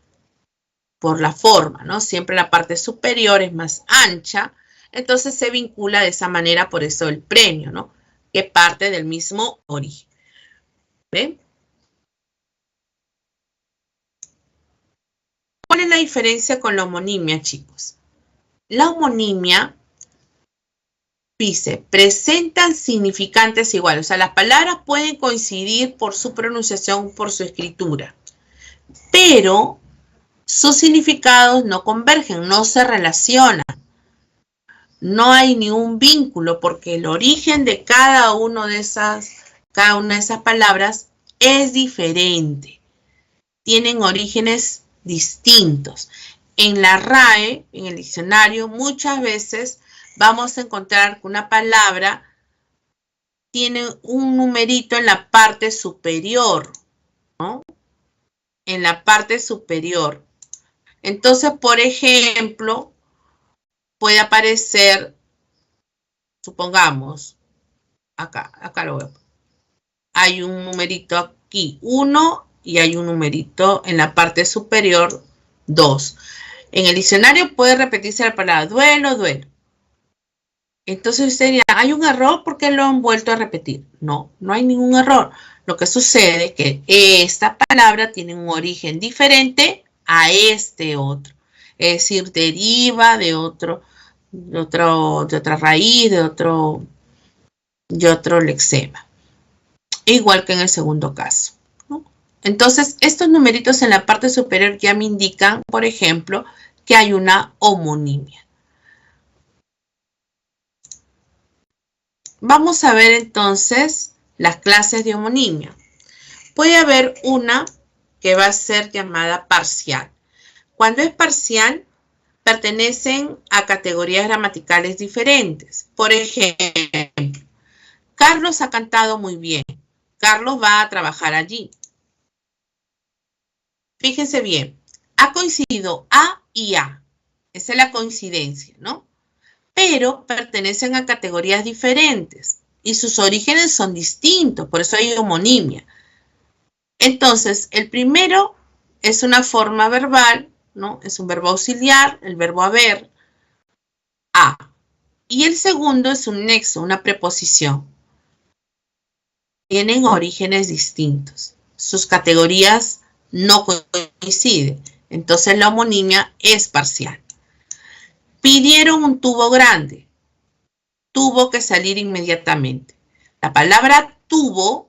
por la forma, ¿no? Siempre la parte superior es más ancha, entonces se vincula de esa manera, por eso el premio, ¿no? Que parte del mismo origen. ¿Ven? ¿Cuál es la diferencia con la homonimia, chicos? La homonimia dice, presentan significantes iguales, o sea, las palabras pueden coincidir por su pronunciación, por su escritura, pero sus significados no convergen, no se relacionan. No hay ningún vínculo porque el origen de cada una de esas palabras es diferente. Tienen orígenes distintos. En la RAE, en el diccionario, muchas veces vamos a encontrar que una palabra tiene un numerito en la parte superior, ¿no? En la parte superior. Entonces, por ejemplo, puede aparecer, supongamos, acá lo veo. Hay un numerito aquí, 1, y hay un numerito en la parte superior, 2. En el diccionario puede repetirse la palabra duelo, duelo. Entonces usted diría, ¿hay un error? ¿Por qué lo han vuelto a repetir? No, no hay ningún error. Lo que sucede es que esta palabra tiene un origen diferente a este otro. Es decir, deriva de otra raíz, de otro lexema. Igual que en el segundo caso, ¿no? Entonces, estos numeritos en la parte superior ya me indican, por ejemplo, que hay una homonimia. Vamos a ver entonces las clases de homonimia. Puede haber una que va a ser llamada parcial. Cuando es parcial, pertenecen a categorías gramaticales diferentes. Por ejemplo, Carlos ha cantado muy bien. Carlos va a trabajar allí. Fíjense bien, ha coincidido A y A. Esa es la coincidencia, ¿no? Pero pertenecen a categorías diferentes y sus orígenes son distintos, por eso hay homonimia. Entonces, el primero es una forma verbal, ¿no? Es un verbo auxiliar, el verbo haber, a. Y el segundo es un nexo, una preposición. Tienen orígenes distintos. Sus categorías no coinciden. Entonces, la homonimia es parcial. Pidieron un tubo grande. Tuvo que salir inmediatamente. La palabra tubo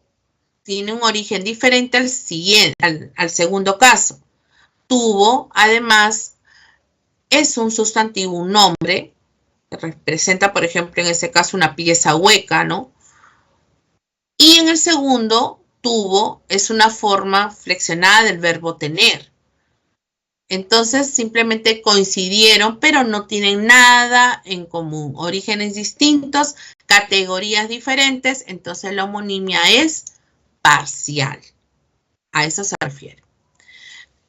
tiene un origen diferente al segundo caso. Tubo, además, es un sustantivo, un nombre, que representa, por ejemplo, en ese caso, una pieza hueca, ¿no? Y en el segundo, tubo es una forma flexionada del verbo tener. Entonces, simplemente coincidieron, pero no tienen nada en común. Orígenes distintos, categorías diferentes, entonces la homonimia es parcial. A eso se refiere.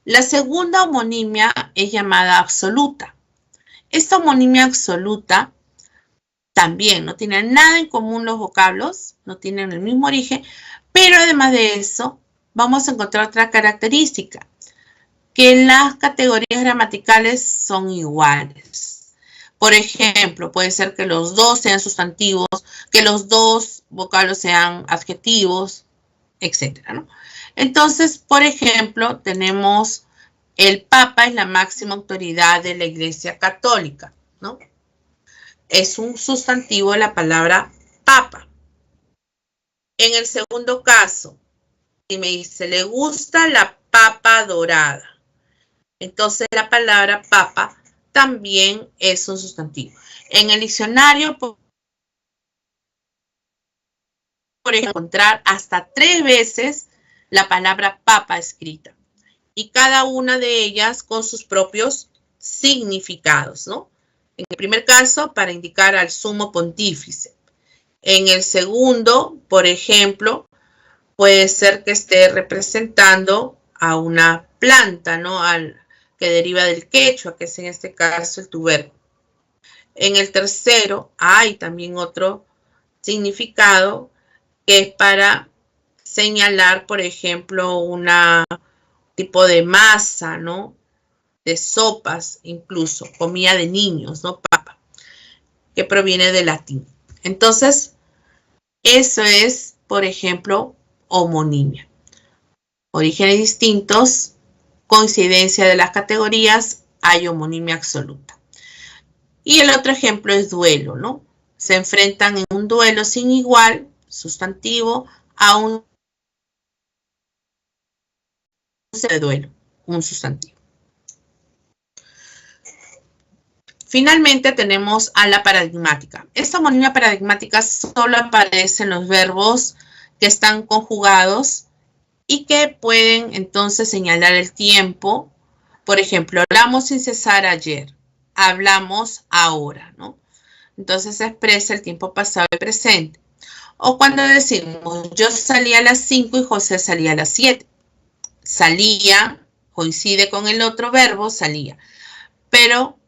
La segunda homonimia es llamada absoluta. Esta homonimia absoluta también no tiene nada en común los vocablos, no tienen el mismo origen, pero además de eso, vamos a encontrar otra característica, que las categorías gramaticales son iguales. Por ejemplo, puede ser que los dos sean sustantivos, que los dos vocablos sean adjetivos, etcétera, ¿no? Entonces, por ejemplo, tenemos el Papa es la máxima autoridad de la Iglesia Católica, ¿no? Es un sustantivo de la palabra papa. En el segundo caso, si me dice, le gusta la papa dorada. Entonces la palabra papa también es un sustantivo. En el diccionario, por ejemplo, encontrar hasta 3 veces la palabra papa escrita, y cada una de ellas con sus propios significados, ¿no? En el primer caso, para indicar al sumo pontífice. En el segundo, por ejemplo, puede ser que esté representando a una planta, ¿no? Que deriva del quechua, que es en este caso el tubérculo. En el tercero, hay también otro significado que es para señalar, por ejemplo, un tipo de masa, ¿no? De sopas, incluso, comida de niños, ¿no? Papa, que proviene del latín. Entonces, eso es, por ejemplo, homonimia. Orígenes distintos, coincidencia de las categorías, hay homonimia absoluta. Y el otro ejemplo es duelo, ¿no? Se enfrentan en un duelo sin igual, sustantivo, a un de duelo, un sustantivo. Finalmente tenemos a la paradigmática. Esta homonimia paradigmática solo aparece en los verbos que están conjugados y que pueden entonces señalar el tiempo. Por ejemplo, hablamos sin cesar ayer, hablamos ahora, ¿no? Entonces se expresa el tiempo pasado y presente. O cuando decimos, yo salí a las 5 y José salía a las 7. Salía coincide con el otro verbo, salía. Pero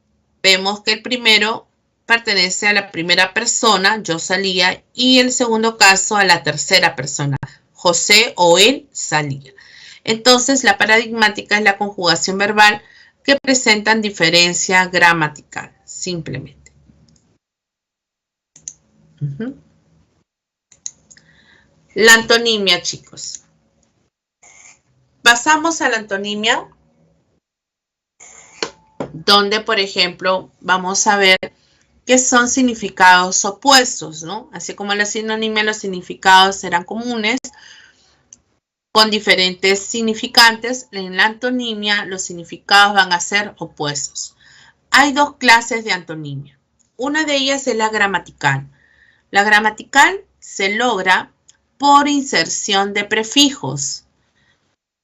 vemos que el primero pertenece a la primera persona, yo salía, y el segundo caso a la tercera persona, José o él salía. Entonces, la paradigmática es la conjugación verbal que presentan diferencia gramatical, simplemente. La antonimia, chicos. Pasamos a la antonimia, donde, por ejemplo, vamos a ver que son significados opuestos, ¿no? Así como la sinonimia, los significados serán comunes, con diferentes significantes. En la antonimia, los significados van a ser opuestos. Hay dos clases de antonimia. Una de ellas es la gramatical. La gramatical se logra por inserción de prefijos.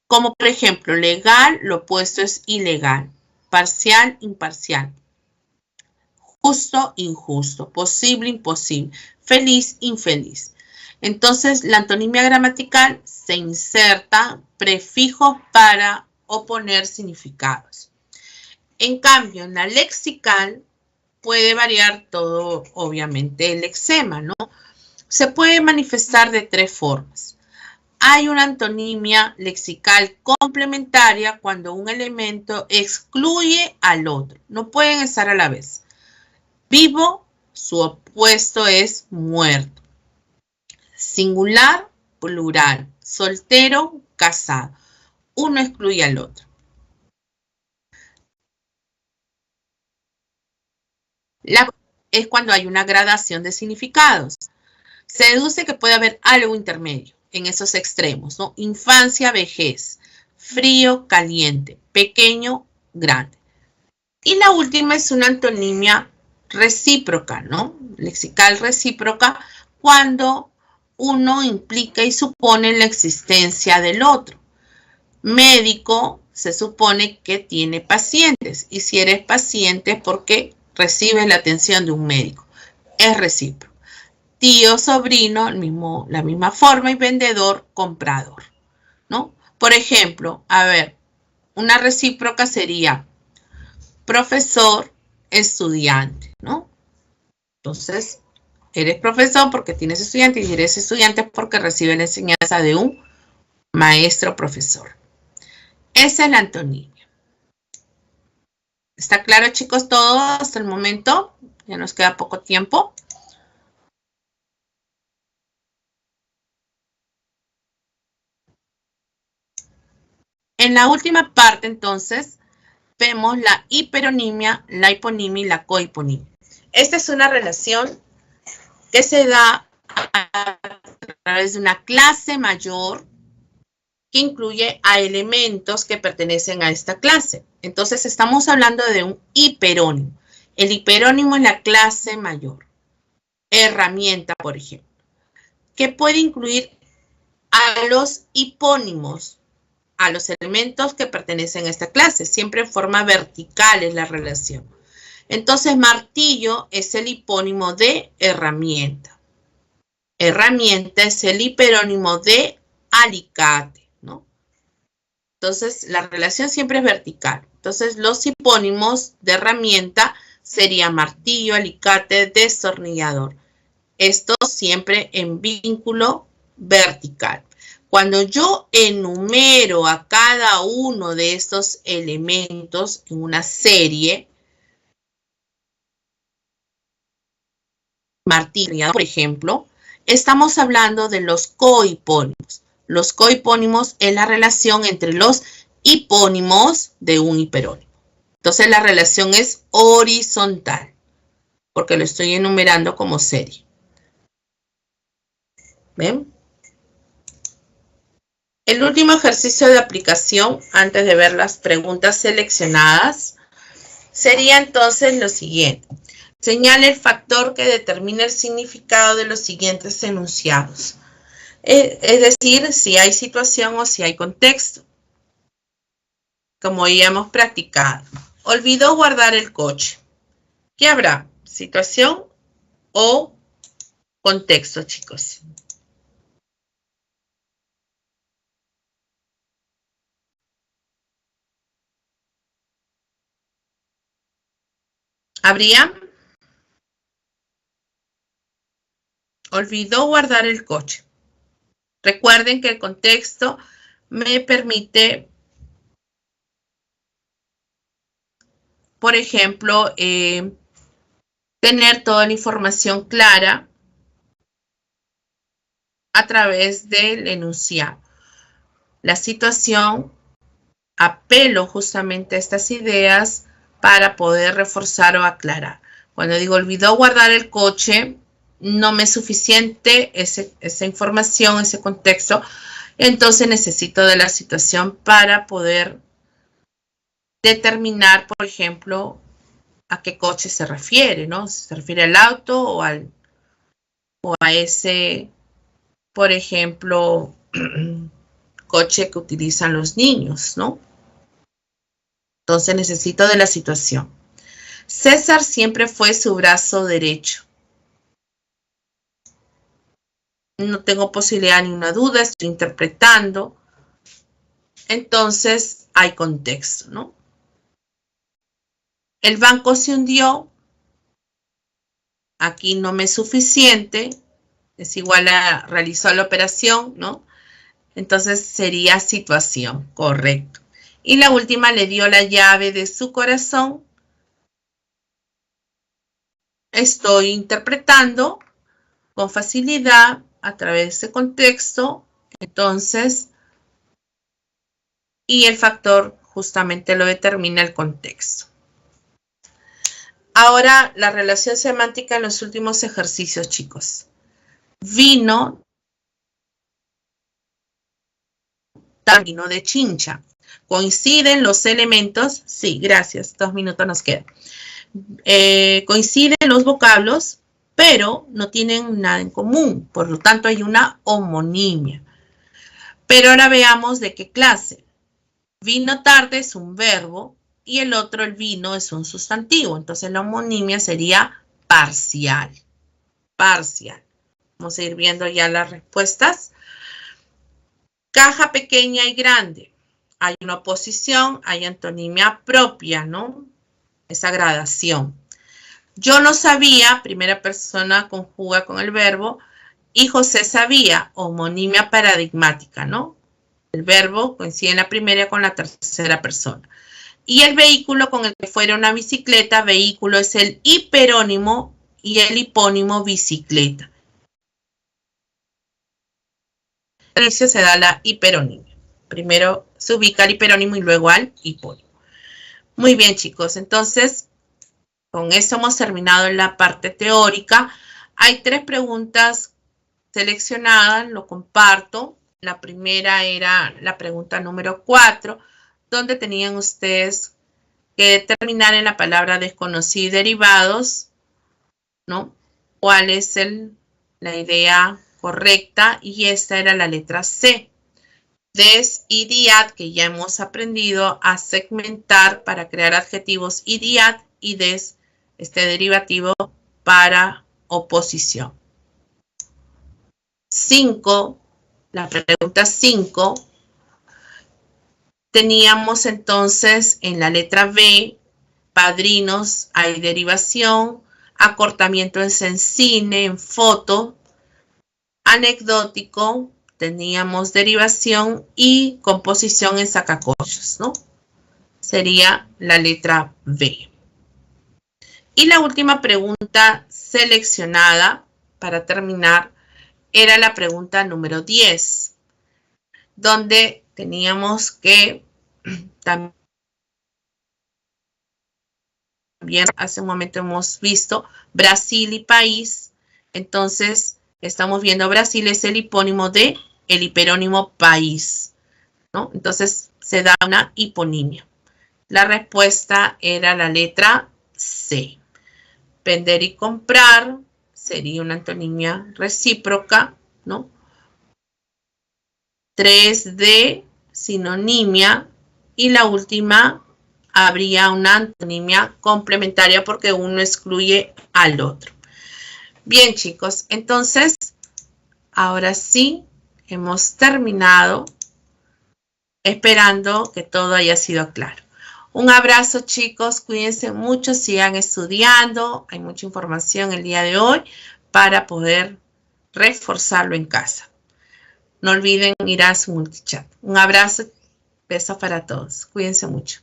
Como por ejemplo, legal, lo opuesto es ilegal. Parcial, imparcial. Justo, injusto. Posible, imposible. Feliz, infeliz. Entonces, la antonimia gramatical se inserta prefijos para oponer significados. En cambio, en la lexical puede variar todo, obviamente, el lexema, ¿no? Se puede manifestar de 3 formas. Hay una antonimia lexical complementaria cuando un elemento excluye al otro. No pueden estar a la vez. Vivo, su opuesto es muerto. Singular, plural. Soltero, casado. Uno excluye al otro. Es cuando hay una gradación de significados. Se deduce que puede haber algo intermedio en esos extremos, ¿no? Infancia, vejez, frío, caliente, pequeño, grande. Y la última es una antonimia recíproca, ¿no? Lexical recíproca, cuando uno implica y supone la existencia del otro. Médico, se supone que tiene pacientes, y si eres paciente es porque recibes la atención de un médico. Es recíproco. Tío, sobrino, la misma forma, y vendedor, comprador, ¿no? Por ejemplo, a ver, una recíproca sería profesor, estudiante, ¿no? Entonces, eres profesor porque tienes estudiantes y eres estudiante porque recibes la enseñanza de un maestro profesor. Esa es la antonimia. ¿Está claro, chicos, todo hasta el momento? Ya nos queda poco tiempo. En la última parte, entonces, vemos la hiperonimia, la hiponimia y la cohiponimia. Esta es una relación que se da a través de una clase mayor que incluye a elementos que pertenecen a esta clase. Entonces estamos hablando de un hiperónimo. El hiperónimo es la clase mayor. Herramienta, por ejemplo, que puede incluir a los hipónimos, a los elementos que pertenecen a esta clase. Siempre en forma vertical es la relación. Entonces, martillo es el hipónimo de herramienta. Herramienta es el hiperónimo de alicate, ¿no? Entonces, la relación siempre es vertical. Entonces, los hipónimos de herramienta serían martillo, alicate, destornillador. Esto siempre en vínculo vertical. Cuando yo enumero a cada uno de estos elementos en una serie, martillo, por ejemplo, estamos hablando de los cohipónimos. Los cohipónimos es la relación entre los hipónimos de un hiperónimo. Entonces la relación es horizontal, porque lo estoy enumerando como serie. ¿Ven? El último ejercicio de aplicación, antes de ver las preguntas seleccionadas, sería entonces lo siguiente. Señale el factor que determina el significado de los siguientes enunciados. Es decir, si hay situación o si hay contexto. Como ya hemos practicado. Olvidó guardar el coche. ¿Qué habrá? ¿Situación o contexto, chicos? ¿Habría? Olvidó guardar el coche. Recuerden que el contexto me permite, por ejemplo, tener toda la información clara a través del enunciado. La situación, apelo justamente a estas ideas para poder reforzar o aclarar. Cuando digo olvidó guardar el coche, no me es suficiente esa información, ese contexto, entonces necesito de la situación para poder determinar, por ejemplo, a qué coche se refiere, ¿no? Si se refiere al auto o a ese, por ejemplo, coche que utilizan los niños, ¿no? Entonces necesito de la situación. César siempre fue su brazo derecho. No tengo posibilidad ni una duda, estoy interpretando. Entonces hay contexto, ¿no? El banco se hundió. Aquí no me es suficiente. Es igual a realizó la operación, ¿no? Entonces sería situación, correcto. Y la última le dio la llave de su corazón. Estoy interpretando con facilidad a través de ese contexto. Entonces, y el factor justamente lo determina el contexto. Ahora, la relación semántica en los últimos ejercicios, chicos. Vino de Chincha. ¿Coinciden los elementos? Sí, gracias. 2 minutos nos quedan. Coinciden los vocablos, pero no tienen nada en común. Por lo tanto, hay una homonimia. Pero ahora veamos de qué clase. Vino tarde es un verbo y el otro, el vino, es un sustantivo. Entonces, la homonimia sería parcial. Parcial. Vamos a ir viendo ya las respuestas. Caja pequeña y grande. Hay una oposición, hay antonimia propia, ¿no? Esa gradación. Yo no sabía, primera persona conjuga con el verbo, y José sabía, homonimia paradigmática, ¿no? El verbo coincide en la primera con la tercera persona. Y el vehículo con el que fuera una bicicleta, vehículo es el hiperónimo y el hipónimo bicicleta. Al inicio se da la hiperonimia. Primero se ubica el hiperónimo y luego al hipónimo. Muy bien, chicos. Entonces, con eso hemos terminado la parte teórica. Hay 3 preguntas seleccionadas, lo comparto. La primera era la pregunta número 4, donde tenían ustedes que determinar en la palabra desconocido y derivados, ¿no? ¿Cuál es la idea correcta? Y esta era la letra C. Des y diad, que ya hemos aprendido a segmentar para crear adjetivos y diad y des, este derivativo para oposición. 5, la pregunta 5, teníamos entonces en la letra B, padrinos, hay derivación, acortamiento es en cine, en foto, anecdótico, teníamos derivación y composición en sacacorchos, ¿no? Sería la letra B. Y la última pregunta seleccionada para terminar era la pregunta número 10, donde teníamos que también hace un momento hemos visto Brasil y país. Entonces estamos viendo Brasil es el hipónimo de el hiperónimo país, ¿no? Entonces se da una hiponimia. La respuesta era la letra C. Vender y comprar sería una antonimia recíproca, ¿no? 3D, sinonimia, y la última habría una antonimia complementaria porque uno excluye al otro. Bien, chicos, entonces, ahora sí, hemos terminado, esperando que todo haya sido claro. Un abrazo, chicos, cuídense mucho, sigan estudiando, hay mucha información el día de hoy para poder reforzarlo en casa. No olviden ir a su multichat. Un abrazo, besos para todos, cuídense mucho.